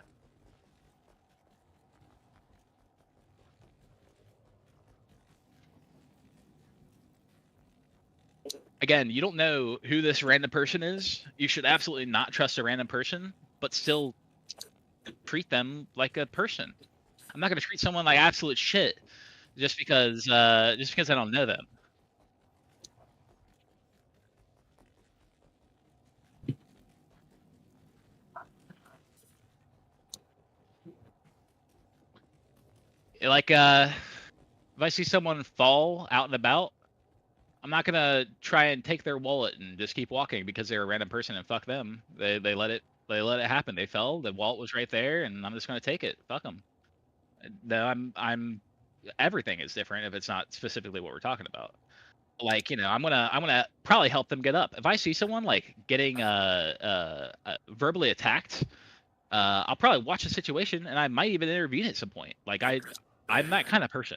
Again, you don't know who this random person is. You should absolutely not trust a random person, but still treat them like a person. I'm not going to treat someone like absolute shit just because I don't know them. Like if I see someone fall out and about, I'm not gonna try and take their wallet and just keep walking because they're a random person and fuck them. They let it happen. They fell. The wallet was right there, and I'm just gonna take it. Fuck them. No, I'm everything is different if it's not specifically what we're talking about. Like I'm gonna probably help them get up. If I see someone like getting verbally attacked, I'll probably watch the situation and I might even intervene at some point. Like I'm that kind of person.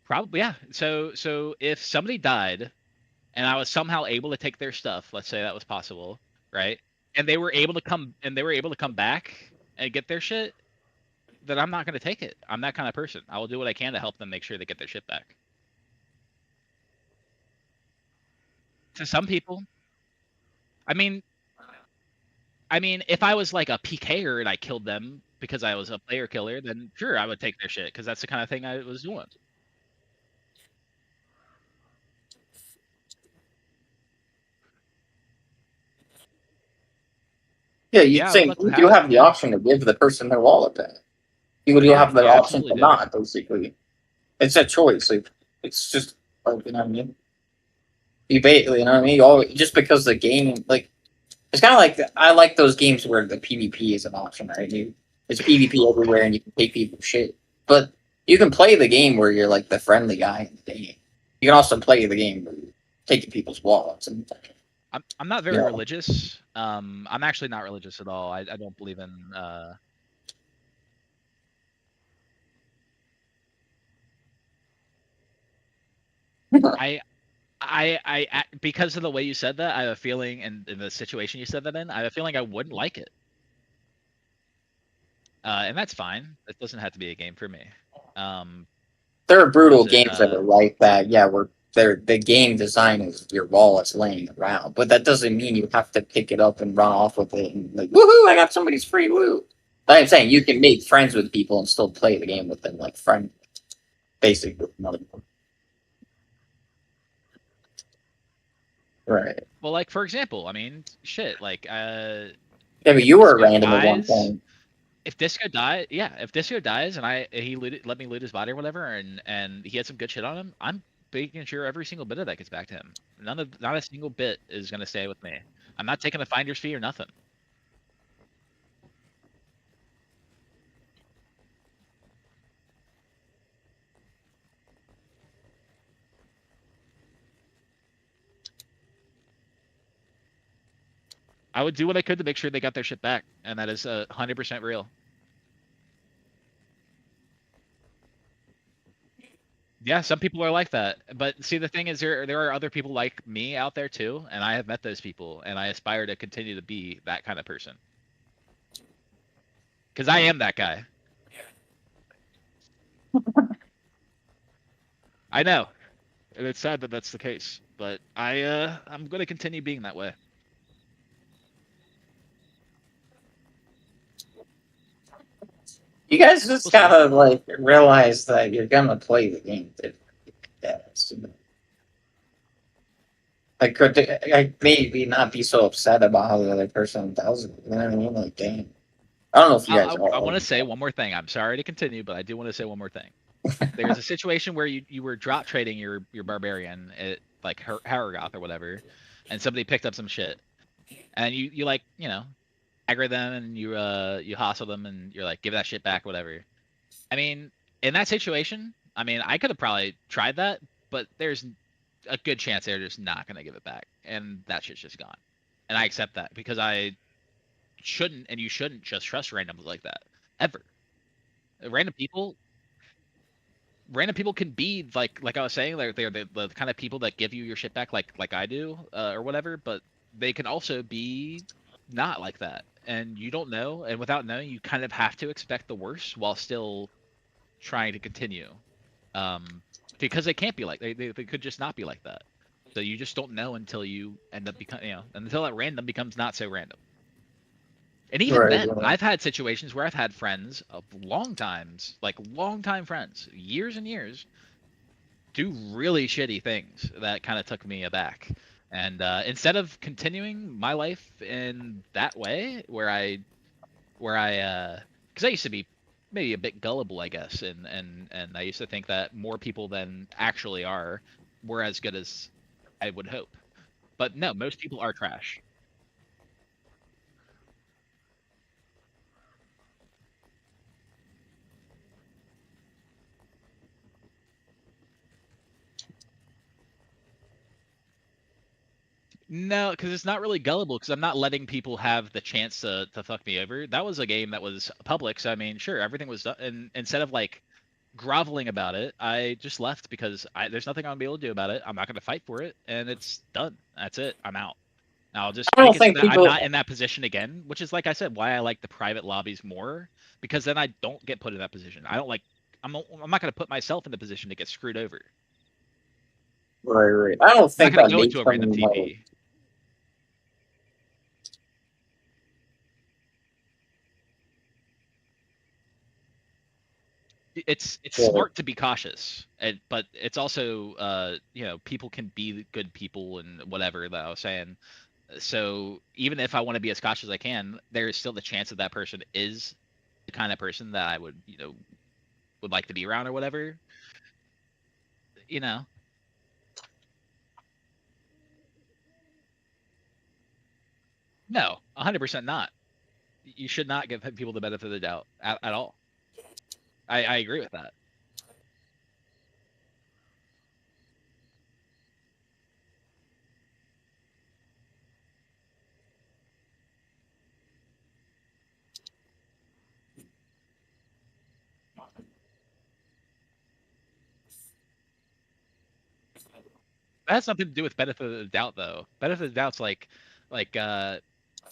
Probably, yeah. So if somebody died and I was somehow able to take their stuff, let's say that was possible, right? And they were able to come back and get their shit, then I'm not going to take it. I'm that kind of person. I will do what I can to help them make sure they get their shit back. To some people, I mean, if I was like a PKer and I killed them because I was a player killer, then sure, I would take their shit because that's the kind of thing I was doing. Yeah, you'd Yeah, I would say let them you have do it. have the Yeah, option to give the person their wallet back. You do yeah, have the you option absolutely to do. not, basically. It's a choice. Like, it's just, like, you know what I mean? You basically, you know what I mean? Just because the game, like, it's kind of like, I like those games where the PvP is an option, right? It's PvP everywhere and you can take people's shit. But you can play the game where you're, like, the friendly guy in the game. You can also play the game where you're taking people's wallets. And, I'm not you very know, religious. I'm actually not religious at all. I don't believe in because of the way you said that, I have a feeling, and in the situation you said that in, I have a feeling I wouldn't like it. And that's fine. It doesn't have to be a game for me. there are brutal Was it? games that are like that, yeah, where the game design is your wallet's laying around, but that doesn't mean you have to pick it up and run off with it and like, woohoo! I got somebody's free loot. Like I'm saying, you can make friends with people and still play the game with them, like friend, basically. Right. Well, like for example, I mean, shit. Like, Yeah, but if you were Disco random at one dies, point. if Disco dies, yeah, if Disco dies and let me loot his body or whatever, and he had some good shit on him, I'm making sure every single bit of that gets back to him. Not a single bit is gonna stay with me. I'm not taking a finder's fee or nothing. I would do what I could to make sure they got their shit back, and that is 100% real. Yeah, some people are like that, but see, the thing is, there are other people like me out there too, and I have met those people, and I aspire to continue to be that kind of person, because I am that guy. I know, and it's sad that that's the case, but I'm going to continue being that way. You guys just We'll see. gotta like realize that you're gonna play the game differently. Yeah, I could I maybe not be so upset about how the other person does it. You know what I mean? Like, damn. I don't know if you guys I want to say are. one more thing. I'm sorry to continue, but I do want to say one more thing. There's a situation where you were drop trading your barbarian at like Haragoth or whatever, and somebody picked up some shit, and you like aggro them and you hustle them and you're like give that shit back, whatever. I mean, in that situation, I mean, I could have probably tried that, but there's a good chance they're just not gonna give it back, and that shit's just gone. And I accept that because I shouldn't, and you shouldn't just trust randoms like that ever. Random people can be like I was saying, they're the kind of people that give you your shit back like I do or whatever, but they can also be not like that, and you don't know, and without knowing, you kind of have to expect the worst while still trying to continue, because they can't be like they could just not be like that. So you just don't know until you end up until that random becomes not so random. And even Right. then, I've had situations where I've had friends of long times, like long time friends, years and years, do really shitty things that kind of took me aback. And instead of continuing my life in that way, because I used to be maybe a bit gullible, I guess, and I used to think that more people than actually were as good as I would hope. But no, most people are trash. No, because it's not really gullible. Because I'm not letting people have the chance to fuck me over. That was a game that was public, so I mean, sure, everything was done. And instead of like groveling about it. I just left because there's nothing I'm gonna be able to do about it. I'm not gonna fight for it, and it's done. That's it. I'm out. I'll just I don't make it so think that I'm people. not in that position again, which is like I said, why I like the private lobbies more, because then I don't get put in that position. I don't like. I'm not gonna put myself in the position to get screwed over. Right. I don't I'm not think gonna that go into makes a random them like. TP. It's Yeah. smart to be cautious, but it's also people can be good people and whatever that I was saying. So even if I want to be as cautious as I can, there is still the chance that that person is the kind of person that I would like to be around or whatever. You know, no, 100% not. You should not give people the benefit of the doubt at all. I agree with that. That has nothing to do with benefit of the doubt, though. Benefit of the doubt's like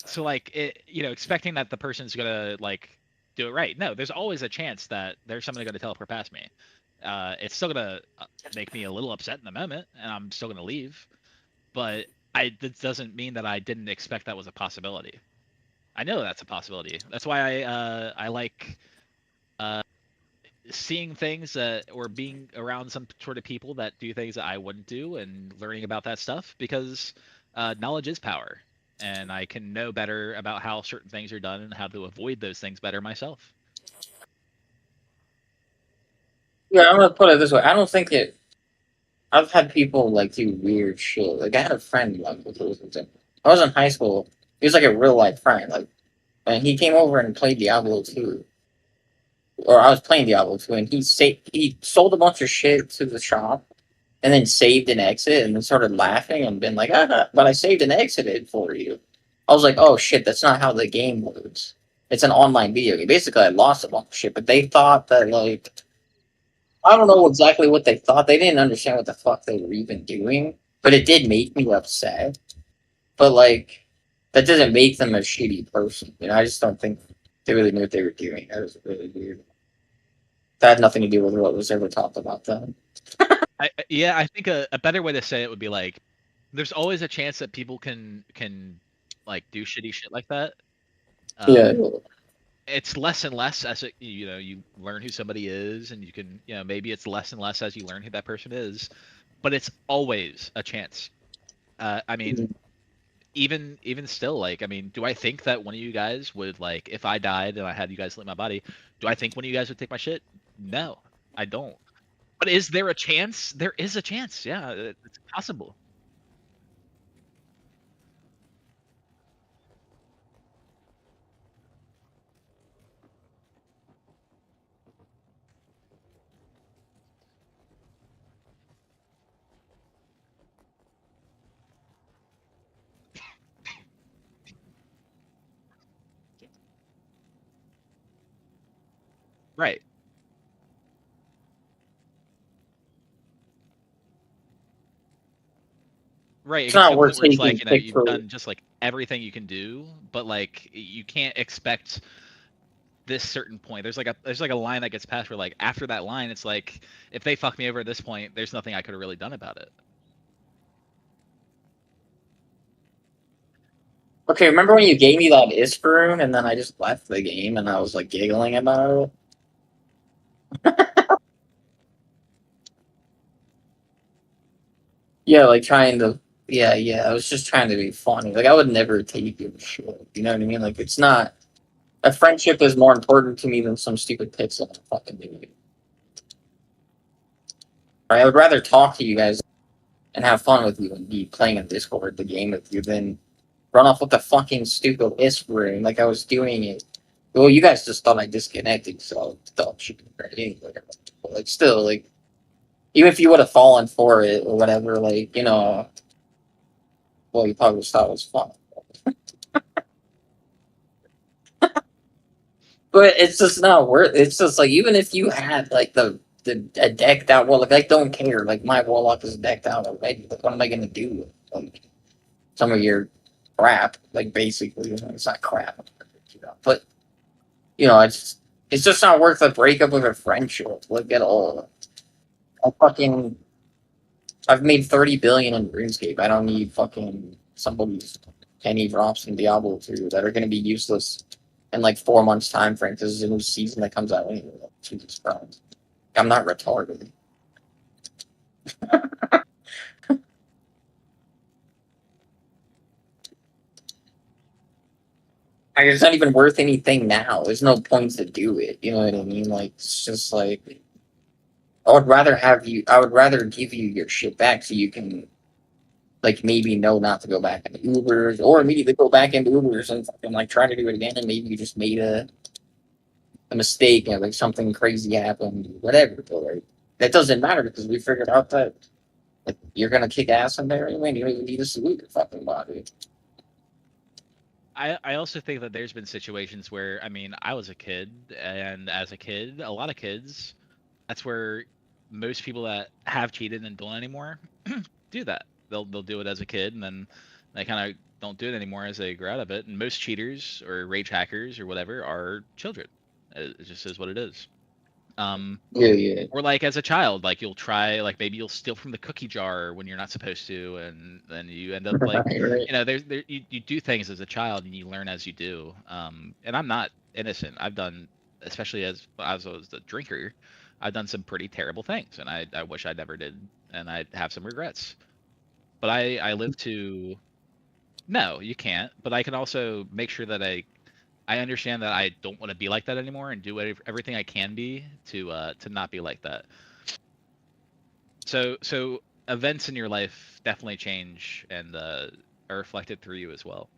so like expecting that the person's gonna like do it right. No, there's always a chance that there's somebody gonna teleport past me. It's still gonna make me a little upset in the moment, and I'm still gonna leave. But that doesn't mean that I didn't expect that was a possibility. I know that's a possibility. That's why I like seeing things that or being around some sort of people that do things that I wouldn't do and learning about that stuff because knowledge is power, and I can know better about how certain things are done and how to avoid those things better myself. Yeah, I'm gonna put it this way. I don't think it. I've had people like do weird shit. Like I had a friend like I was in high school. He was like a real life friend. Like, and he came over and played Diablo 2. Or I was playing Diablo 2, and he sold a bunch of shit to the shop, and then saved and exit, and then started laughing and been like, but I saved and exited for you. I was like, oh shit, that's not how the game works. It's an online video game. Basically, I lost a bunch of shit, but they thought that like I don't know exactly what they thought. They didn't understand what the fuck they were even doing, but it did make me upset. But like, that doesn't make them a shitty person. I just don't think they really knew what they were doing. That was really weird. That had nothing to do with what was ever talked about then. Yeah, I think a better way to say it would be like, there's always a chance that people can like do shitty shit like that. Yeah. It's less and less as you learn who somebody is, and you can maybe it's less and less as you learn who that person is, but it's always a chance. I mean, even still, like, I mean, do I think that one of you guys would, like, if I died and I had you guys leave my body, do I think one of you guys would take my shit? No, I don't. But is there a chance? There is a chance. Yeah, it's possible. Right. Right, it It's gets to not a point worth where it's taking like, pick you've for. done just like everything you can do, but like you can't expect this certain point. There's like a line that gets passed where, like, after that line, it's like, if they fuck me over at this point, there's nothing I could have really done about it. Okay, remember when you gave me that ISP room and then I just left the game and I was like giggling about it? Yeah, like trying to. Yeah. I was just trying to be funny. Like I would never take your shit. You know what I mean? Like it's not. A friendship is more important to me than some stupid pixel on a fucking video. Right? I would rather talk to you guys and have fun with you and be playing in Discord the game with you than run off with the fucking stupid ISP room like I was doing it. Well, you guys just thought I disconnected, so I thought you could anyway. But like still, like even if you would have fallen for it or whatever, like well, you probably just thought it was fun. But it's just not worth. It's just like even if you had like the a decked out warlock. I don't care. Like my warlock is decked out already. Like what am I gonna do? Like some of your crap. Like basically, it's not crap, but it's just not worth a breakup of a friendship. Like at all. I've made 30 billion in RuneScape. I don't need fucking somebody's penny drops in Diablo 2 that are gonna be useless in like 4 months time frame because there's a new season that comes out anyway. Like, Jesus Christ. I'm not retarded. It's not even worth anything now. There's no point to do it. You know what I mean? Like it's just like I would rather give you your shit back so you can like maybe know not to go back into Ubers or immediately go back into Ubers and fucking like try to do it again and maybe you just made a mistake and like something crazy happened, whatever. But like that doesn't matter because we figured out that like, you're gonna kick ass in there anyway and you don't even need to salute your fucking body. I also think that there's been situations where, I mean, I was a kid, and as a kid, a lot of kids, that's where most people that have cheated and don't anymore do that. They'll do it as a kid, and then they kind of don't do it anymore as they grow out of it. And most cheaters or rage hackers or whatever are children. It just is what it is. Yeah. Or like as a child, like you'll try, like maybe you'll steal from the cookie jar when you're not supposed to, and then you end up like, Right. you do things as a child and you learn as you do. And I'm not innocent. I've done, especially as I was a drinker, I've done some pretty terrible things, and I wish I never did, and I have some regrets. But I live to, no, you can't. But I can also make sure that I understand that I don't want to be like that anymore and do everything I can be to not be like that. So events in your life definitely change and are reflected through you as well.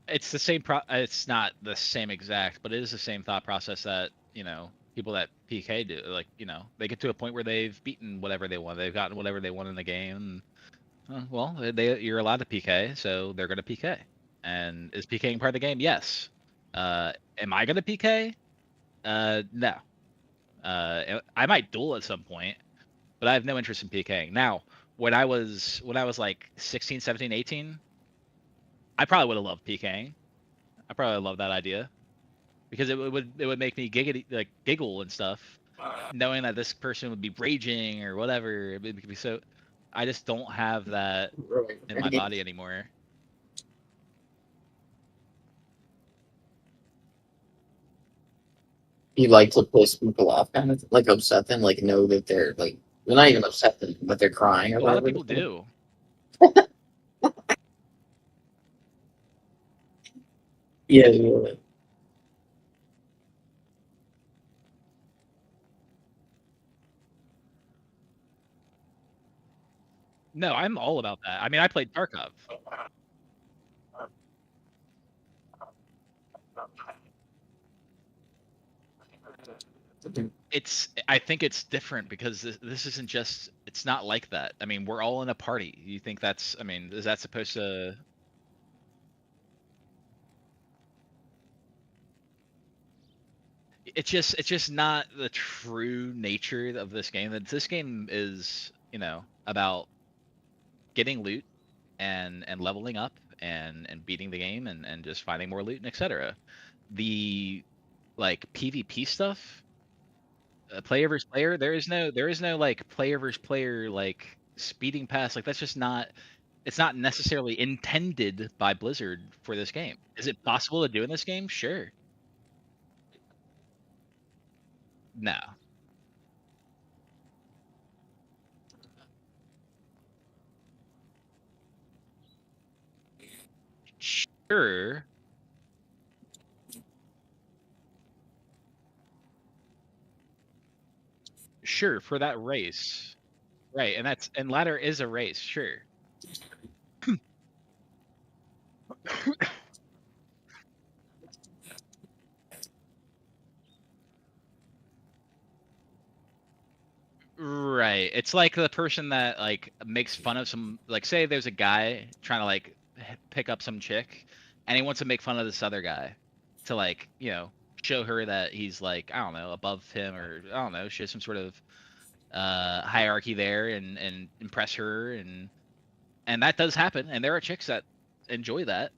It's the same it's not the same exact, but it is the same thought process that, people that PK do. Like, they get to a point where they've beaten whatever they want. They've gotten whatever they want in the game. Well, you're allowed to PK, so they're going to PK. And is PKing part of the game? Yes. Am I going to PK? No. I might duel at some point, but I have no interest in PKing. Now, when I was like 16, 17, 18, I probably would have loved PKing. I probably love that idea because it would make me giggle and stuff, knowing that this person would be raging or whatever. It would be so. I just don't have that in my body anymore. You like to piss people off, kind of like upset them, like know that they're like they're not even upset them, but they're crying. Or A lot of whatever. people do. Yeah. No, I'm all about that. I mean, I played Tarkov. I think it's different because this isn't just, it's not like that. I mean, we're all in a party. You think that's, I mean, is that supposed to? It's just not the true nature of this game. That this game is, about getting loot and leveling up and beating the game and just finding more loot and etc. The like PvP stuff, player versus player, there is no like player versus player like speeding past, like that's just not It's not necessarily intended by Blizzard for this game. Is it possible to do in this game? Sure. No. Sure. Sure, for that race. Right, and ladder is a race, sure. Right. It's like the person that like makes fun of some, like, say there's a guy trying to like pick up some chick and he wants to make fun of this other guy to like, show her that he's like, I don't know, above him, or I don't know, show some sort of hierarchy there and impress her, and that does happen, and there are chicks that enjoy that.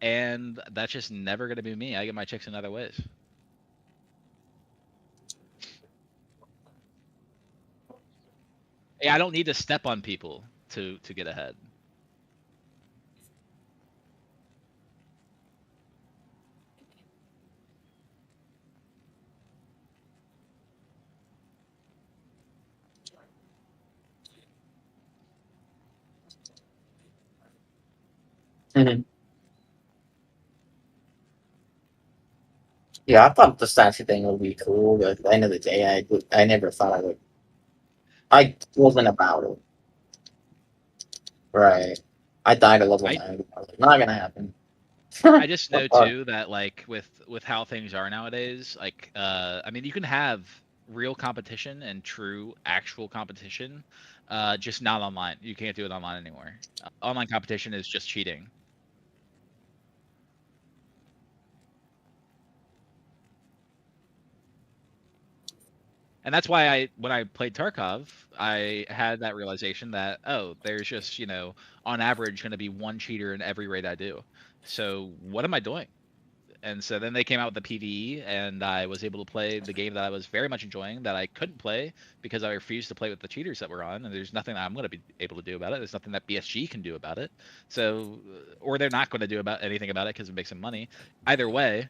And that's just never gonna be me. I get my chicks in other ways. Yeah, I don't need to step on people to get ahead. Yeah, I thought the statue thing would be cool, but at the end of the day, I never thought I would. I wasn't about it. Right. I died at level I 9. I was like, not gonna happen. I just know What the- too that like with how things are nowadays, like I mean you can have real competition and true actual competition, just not online. You can't do it online anymore. Online competition is just cheating. And that's why when I played Tarkov, I had that realization that, oh, there's just, on average going to be one cheater in every raid I do. So what am I doing? And so then they came out with the PvE, and I was able to play the game that I was very much enjoying that I couldn't play because I refused to play with the cheaters that were on, and there's nothing that I'm going to be able to do about it. There's nothing that BSG can do about it. So, or they're not going to do anything about it because it makes them money. Either way,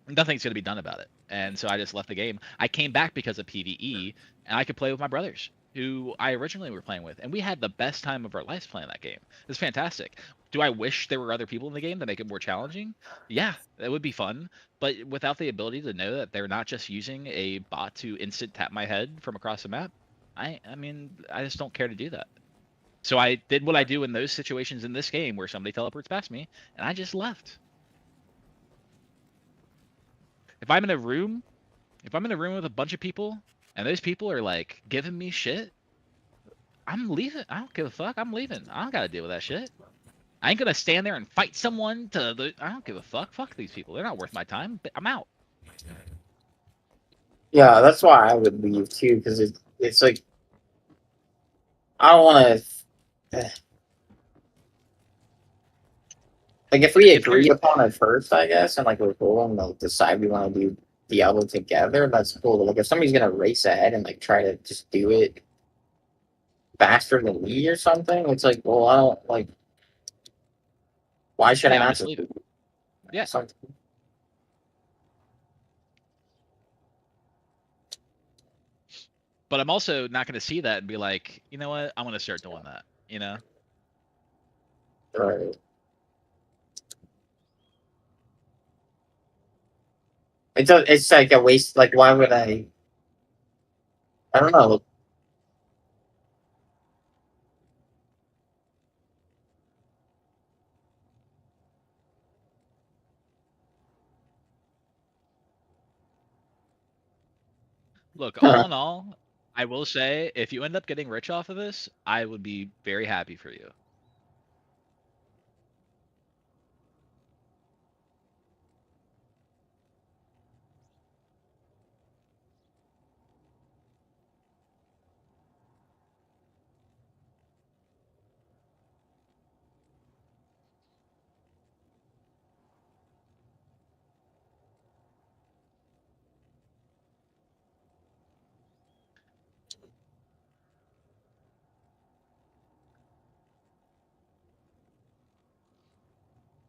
nothing's going to be done about it. And so I just left the game. I came back because of PvE, and I could play with my brothers, who I originally were playing with, and we had the best time of our lives playing that game. It was fantastic. Do I wish there were other people in the game to make it more challenging? Yeah, that would be fun. But without the ability to know that they're not just using a bot to instant tap my head from across the map, I mean, I just don't care to do that. So I did what I do in those situations in this game where somebody teleports past me, and I just left. If I'm in a room with a bunch of people and those people are like giving me shit, I'm leaving. I don't give a fuck. I'm leaving. I don't gotta deal with that shit. I ain't gonna stand there and fight someone I don't give a fuck. Fuck these people. They're not worth my time. I'm out. Yeah, that's why I would leave too, because it's like I don't want to. Like if we agree upon it first, I guess, and like we're cool and like decide we want to do Diablo together, that's cool. But like if somebody's gonna race ahead and like try to just do it faster than me or something, it's like, well, I don't like. Why should I Yeah, not just leave it. Yeah. Something. But I'm also not gonna see that and be like, you know what? I'm gonna start doing that. You know? Right. It's like a waste. Like, why would I? I don't know. Look, all in all, I will say if you end up getting rich off of this, I would be very happy for you.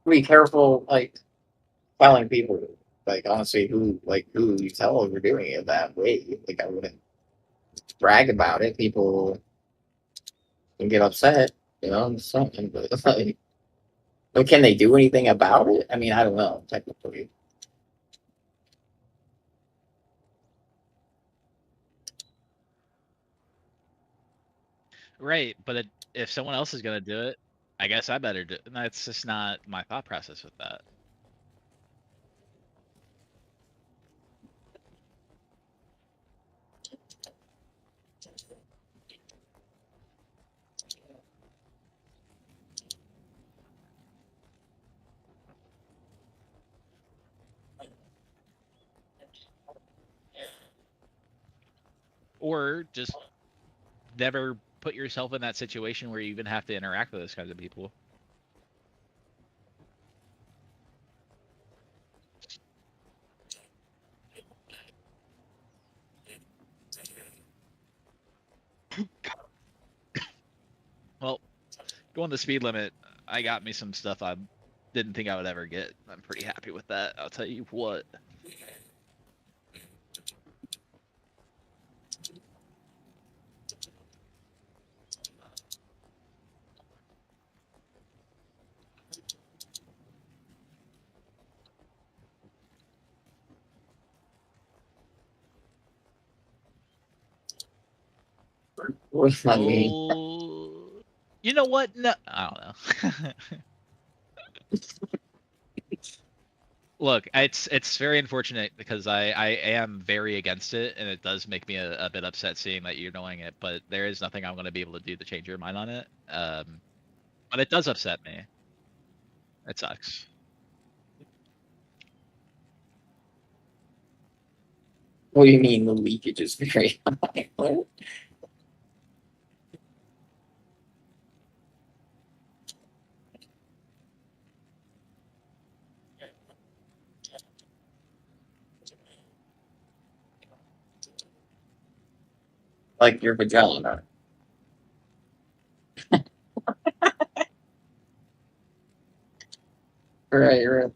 be careful, like telling people, like honestly, who you tell you're doing it that way. Like I wouldn't brag about it. People can get upset, something. But like, but can they do anything about it? I mean, I don't know. Technically, Right, but if someone else is gonna do it, I guess I better do it. That's just not my thought process with that. Or just never put yourself in that situation where you even have to interact with those kinds of people. Well, going the speed limit, I got me some stuff I didn't think I would ever get. I'm pretty happy with that. I'll tell you what. what's that mean? Oh, you know what? No, I don't know. Look, it's very unfortunate because I am very against it, and it does make me a bit upset seeing that you're knowing it. But there is nothing I'm going to be able to do to change your mind on it. But it does upset me. It sucks. What do you mean the leakage is very high? What? Like your vagina. Right, right.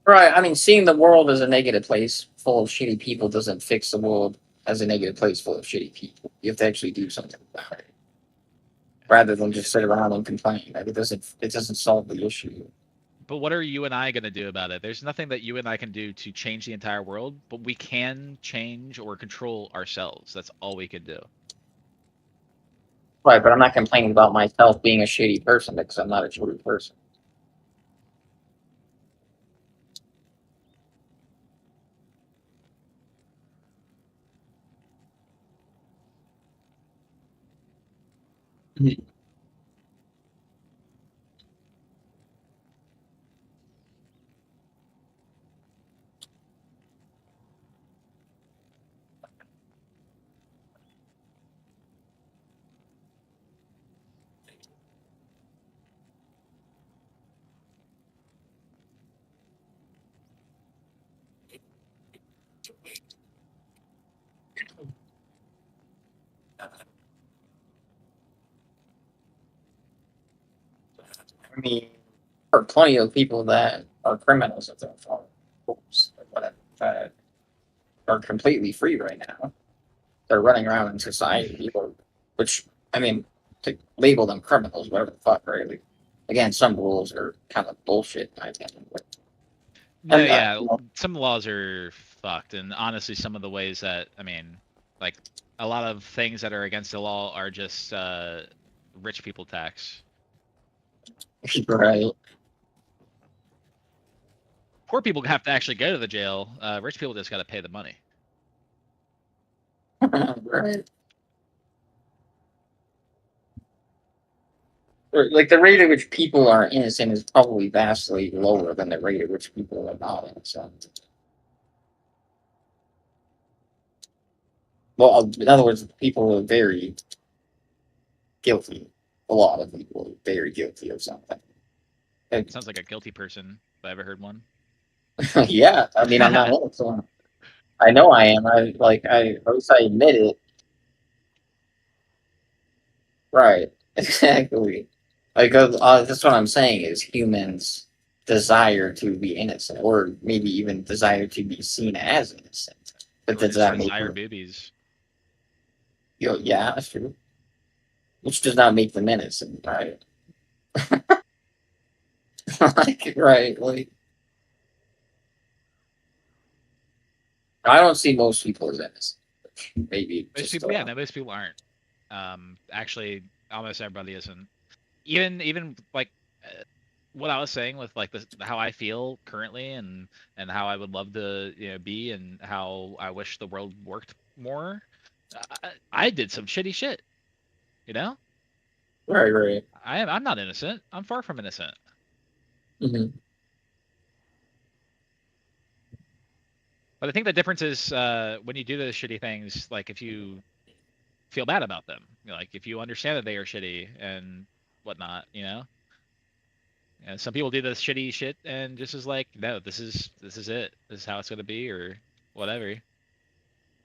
Right. I mean, seeing the world as a negative place full of shitty people doesn't fix the world as a negative place full of shitty people. You have to actually do something about it, rather than just sit around and complain. Like it doesn't solve the issue. But what are you and I going to do about it? There's nothing that you and I can do to change the entire world, but we can change or control ourselves. That's all we can do. Right, but I'm not complaining about myself being a shitty person because I'm not a shitty person. I mean, there are plenty of people that are criminals that don't follow rules or whatever that are completely free right now. They're running around in society, people, which I mean, to label them criminals, whatever the fuck, right? Like, again, some rules are kind of bullshit, in my opinion. But, No, and yeah, some laws are fucked, and honestly, some of the ways that like a lot of things that are against the law are just rich people tax. right. Poor people have to actually go to the jail. Rich people just got to pay the money. Right. Like the rate at which people are innocent is probably vastly lower than the rate at which people are not innocent. Well, in other words, people are very guilty. A lot of people are very guilty of something. Sounds like a guilty person if I ever heard one. Yeah, I mean, I'm not innocent. I know I am. At least I admit it. Right. Exactly. That's what I'm saying is humans desire to be innocent, or maybe even desire to be seen as innocent. But Or does just that make desire them, boobies. yeah, that's true. Which does not make them innocent, right? Right, like I don't see most people as innocent. Maybe Most just people, yeah, no, most people aren't. Actually, almost everybody isn't. Even like what I was saying with like this, how I feel currently, and how I would love to be, and how I wish the world worked more. I did some shitty shit, you know. right, right. I'm not innocent. I'm far from innocent. Hmm. But I think the difference is when you do those shitty things, like if you feel bad about them, like if you understand that they are shitty and whatnot, And some people do this shitty shit and just is like, no, this is it. This is how it's gonna be, or whatever.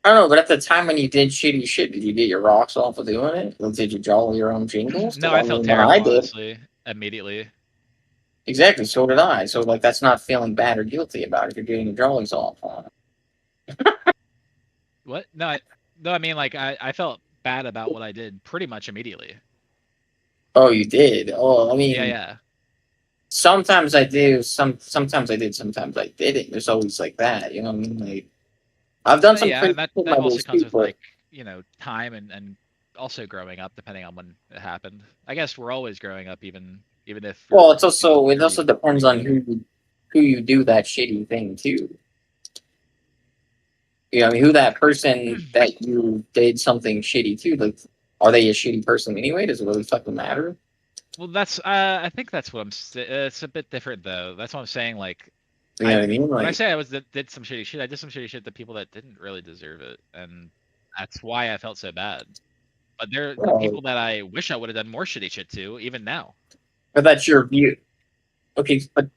I don't know, but at the time when you did shitty shit, did you get your rocks off of doing it? Or did you jolly your own jingles? No, Because I I felt mean, when I terrible, did, honestly, immediately. exactly, so did I. So like, that's not feeling bad or guilty about it. You're getting your jollies off on it. What? No, I mean like I felt bad about what I did pretty much immediately. Oh, you did. Oh, I Yeah, mean, yeah. sometimes I do. Sometimes I did. Sometimes I didn't. There's always like that. You know what I mean? Like I've done some Yeah, crazy and that shit in that my also days comes too, with but like, time and also growing up depending on when it happened. I guess we're always growing up even if well, we're, it's also it 30, also depends 40 on later. who you do that shitty thing to. You know, I mean, who that person that you did something shitty to, like, are they a shitty person anyway? Does it really fucking matter? Well, that's I think that's what it's a bit different though. That's what I'm saying. Like, You know I what I mean? when I Like, say did some shitty shit, I did some shitty shit to people that didn't really deserve it, and that's why I felt so bad. But there the well, people that I wish I would have done more shitty shit to, even now. but that's your view. Okay, but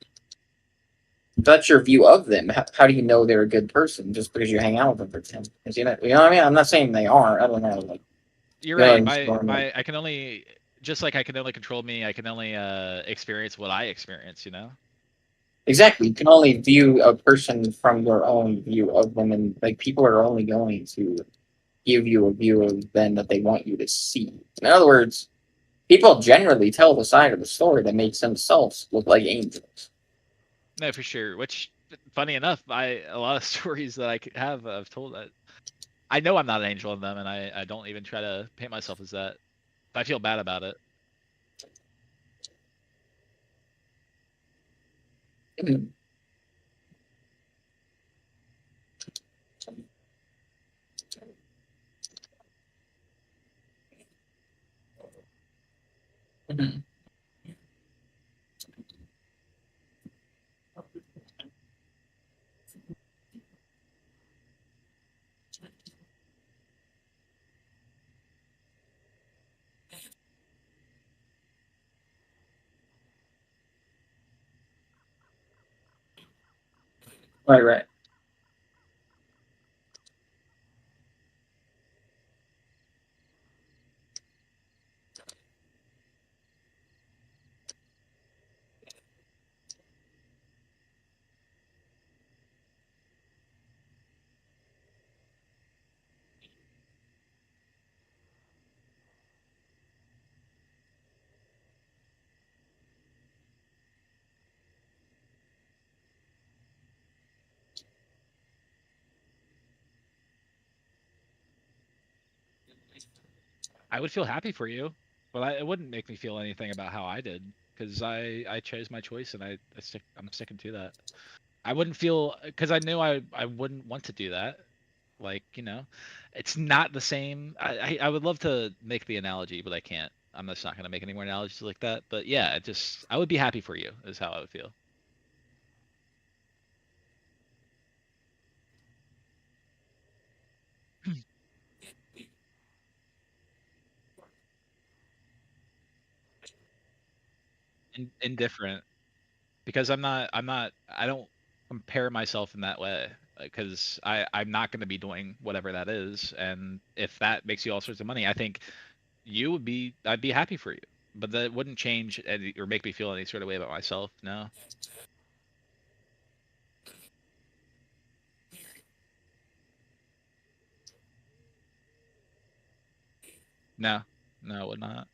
that's your view of them. How do you know they're a good person just because you hang out with them for 10? You know what I mean? I'm not saying they are. I don't know. Like, You're you know, right. I'm just going, I can only just like I can only control me. I can only experience what I experience. exactly. You can only view a person from your own view of them, and like people are only going to give you a view of them that they want you to see. In other words, people generally tell the side of the story that makes themselves look like angels. No, for sure. Which, funny enough, a lot of stories that have I've told that I know I'm not an angel in them, and I don't even try to paint myself as that. But I feel bad about it. Right, right. I would feel happy for you, but it wouldn't make me feel anything about how I did because I chose my choice and I'm sticking to that. I wouldn't feel because I knew I wouldn't want to do that. Like, it's not the same. I would love to make the analogy, but I can't. I'm just not gonna make any more analogies like that. But yeah, I would be happy for you, is how I would feel. Indifferent, because I don't compare myself in that way, because I'm not going to be doing whatever that is, and if that makes you all sorts of money, I think I'd be happy for you, but that wouldn't change or make me feel any sort of way about myself. No, no, no, it would not.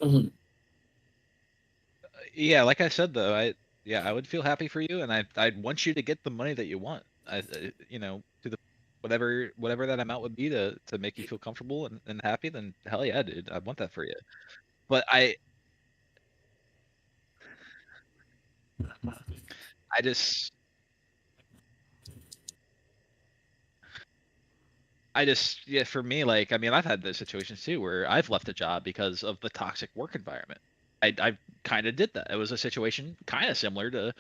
Mhm. Yeah, like I said though, I would feel happy for you, and I'd want you to get the money that you want. To the whatever that amount would be to make you feel comfortable and happy. Then hell yeah, dude, I want that for you. But I just yeah, for me, like, I mean, I've had those situations too where I've left a job because of the toxic work environment. I kind of did that. It was a situation kind of similar to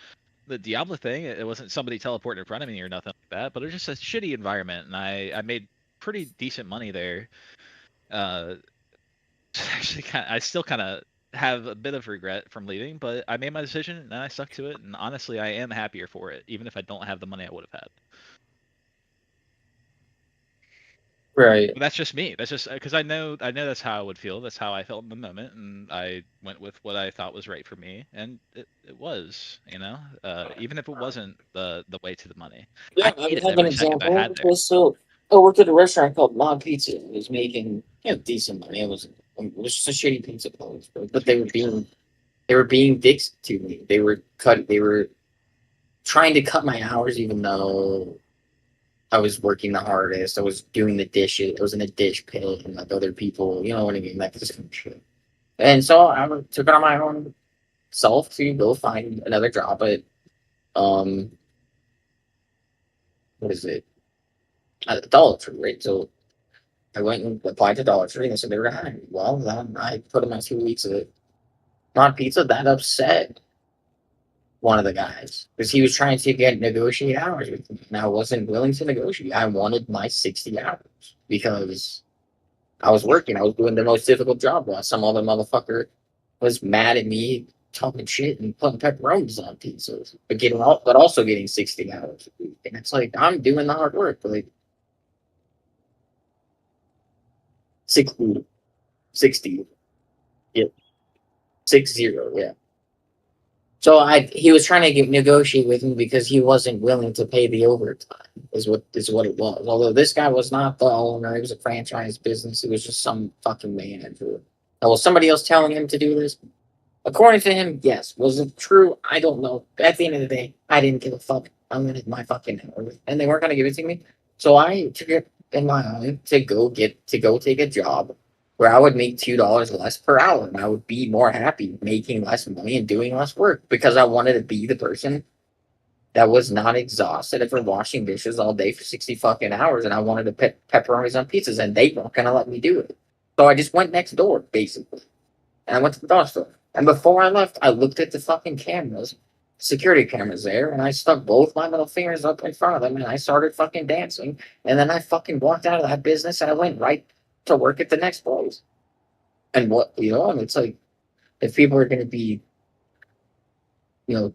the Diablo thing. It wasn't somebody teleporting in front of me or nothing like that, but it was just a shitty environment, and I made pretty decent money there. Uh, actually, I still kind of have a bit of regret from leaving, but I made my decision and I stuck to it. And honestly, I am happier for it, even if I don't have the money I would have had. Right. But that's just me. That's just because I know that's how I would feel. That's how I felt in the moment, and I went with what I thought was right for me, and it was, even if it wasn't the way to the money. Yeah, I I would hated have an every second I example. had there. I worked at a restaurant called Mod Pizza. It was making decent money. It was just a shitty pizza place, but they were being dicks to me. They were trying to cut my hours, even though I was working the hardest. I was doing the dishes. I was in a dish pit, and like other people, you know what I mean, like this kind of shit. And so took it on my own self to go find another job at um what is it, at Dollar Tree, right? So I went and applied to Dollar Tree, and they said they were gonna hire me. Well, then I put in my 2 weeks of non pizza. That upset one of the guys because he was trying to get negotiate hours with me, and I wasn't willing to negotiate. I wanted my 60 hours because I was working. I was doing the most difficult job. While some other motherfucker was mad at me talking shit and putting pepperonis on pizzas, but also getting 60 hours a week. And it's like I'm doing the hard work, but like 60, 60, yeah, 60, yeah. So he was trying to negotiate with me because he wasn't willing to pay the overtime. Is what it was. Although this guy was not the owner, it was a franchise business. It was just some fucking manager. Now, was somebody else telling him to do this? According to him, yes. Was it true? I don't know. At the end of the day, I didn't give a fuck. I wanted my fucking hour, and they weren't gonna give it to me. So I took it in my eye to go take a job where I would make $2 less per hour, and I would be more happy making less money and doing less work because I wanted to be the person that was not exhausted after washing dishes all day for 60 fucking hours, and I wanted to put pepperonis on pizzas, and they weren't gonna let me do it. So I just went next door, basically. And I went to the dollar store. And before I left, I looked at the fucking cameras, security cameras there, and I stuck both my middle fingers up in front of them, and I started fucking dancing. And then I fucking walked out of that business, and I went right to work at the next place. And what, and it's like, if people are gonna be, you know,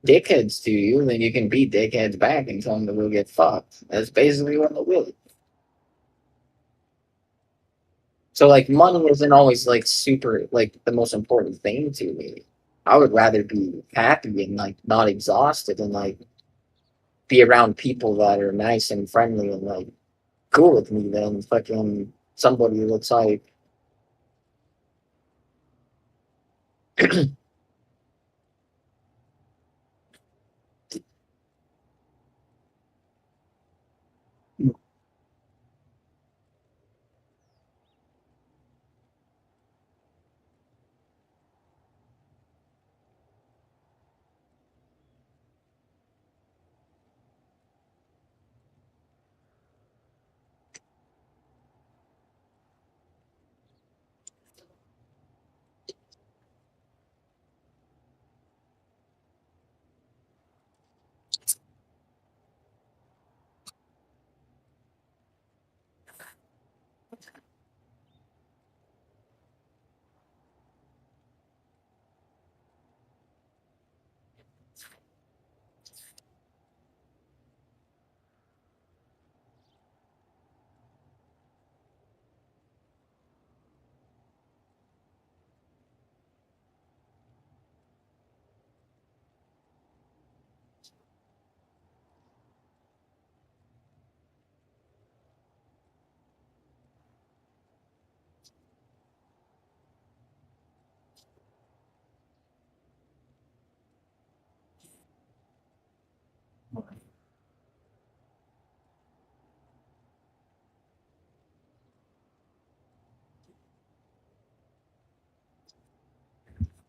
dickheads to you, then you can be dickheads back and tell them to go get fucked. That's basically what it will. So like money isn't always like super like the most important thing to me. I would rather be happy and like not exhausted and like be around people that are nice and friendly and like cool with me than fucking somebody that's like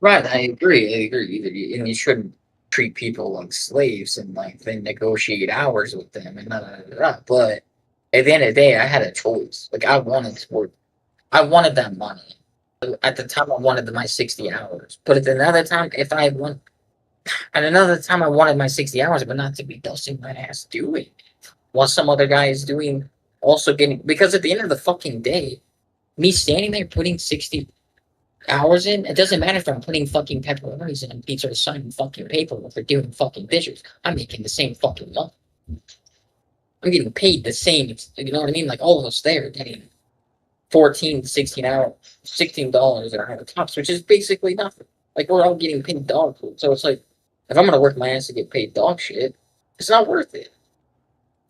right. I agree. And you shouldn't treat people like slaves and like then negotiate hours with them and But at the end of the day, I had a choice. Like I wanted to work. I wanted that money. At the time, I wanted my 60 hours. But at another time, if I want, at another time, I wanted my 60 hours, but not to be dusting my ass doing it. While some other guy is doing, also getting, because at the end of the fucking day, me standing there putting 60 hours in, it doesn't matter if I'm putting fucking pepperonis in a pizza or signing fucking paperwork or doing fucking pictures. I'm making the same fucking money. I'm getting paid the same, you know what I mean? Like all of us there are getting 14, 16 hours, $16 an hour tops, which is basically nothing. Like we're all getting paid dog food. So it's like if I'm gonna work my ass to get paid dog shit, it's not worth it.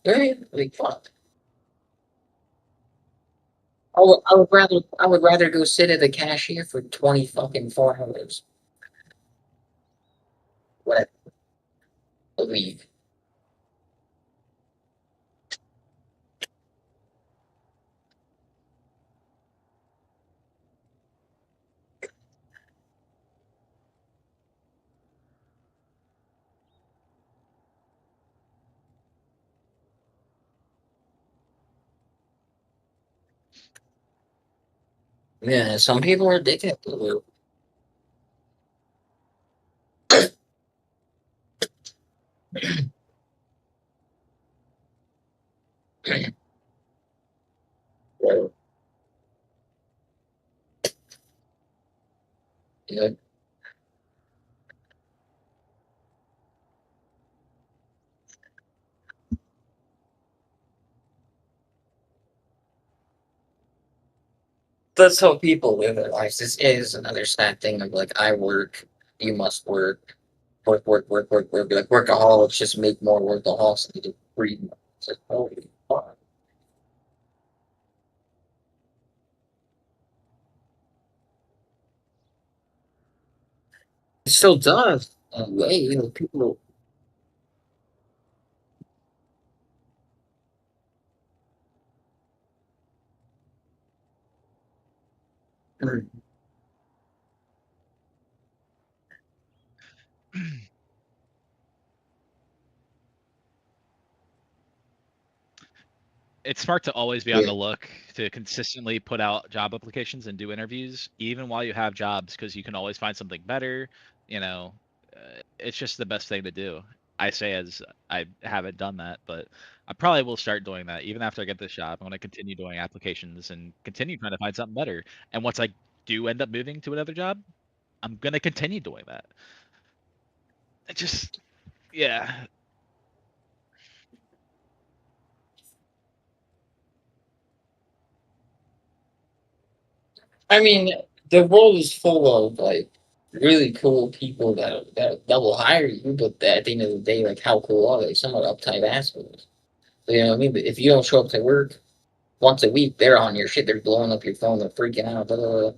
You know what I mean? Like fuck. I would rather go sit at the cashier for 20 fucking 4 hours. What a week. Yeah, some people are dickheads. Yeah. That's how people live their lives. This is another sad thing of like I work, you must work, work. Like workaholics just make more workaholics than they do breed more. It's like holy fuck. It still does in a way, people. It's smart to always be on Yeah. the look to consistently put out job applications and do interviews, even while you have jobs, because you can always find something better. You know, it's just the best thing to do. I say as I haven't done that, but I probably will start doing that even after I get this job. I'm going to continue doing applications and continue trying to find something better. And once I do end up moving to another job, I'm going to continue doing that. It just, yeah. I mean, the world is full of like really cool people that will hire you, but at the end of the day, like how cool are they? Some are uptight assholes. You know what I mean? But if you don't show up to work once a week, they're on your shit. They're blowing up your phone. They're freaking out. Blah, blah, blah.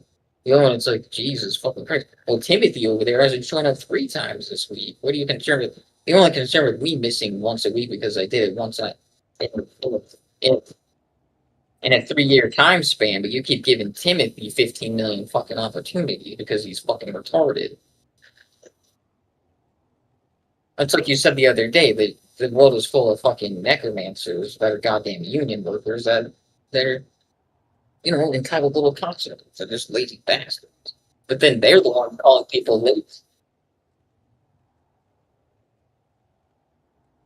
You know, and it's like Jesus fucking Christ. Well, Timothy over there hasn't shown up 3 times this week. What are you concerned with? You're only concerned with me missing once a week because I did it once in, in a 3 year time span, but you keep giving Timothy 15 million fucking opportunities because he's fucking retarded. It's like you said the other day that the world is full of fucking necromancers that are goddamn union workers that they're, you know, entitled little cocksuckers. They're just lazy bastards. But then they're the ones calling people lazy.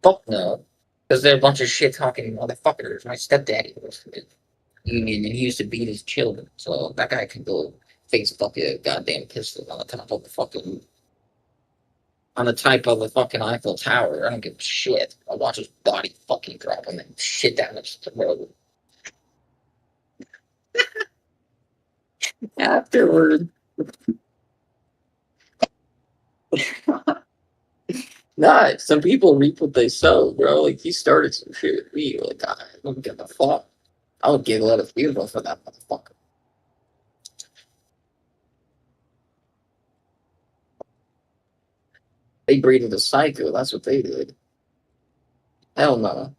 Fuck no. Because they're a bunch of shit talking motherfuckers. My stepdaddy was in the union and he used to beat his children. So that guy can go face fucking goddamn pistol on the top of the fucking on the type of the fucking Eiffel Tower. I don't give a shit. I'll watch his body fucking drop and then shit down the road. Afterward. Nah, some people reap what they sow, bro. Like, he started some shit with me. Like, I don't give a fuck. I would giggle at a funeral for that motherfucker. They breeded a psycho. That's what they did. Hell no.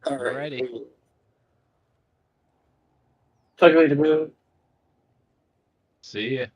All right. Alrighty. Talk later, bro. See ya.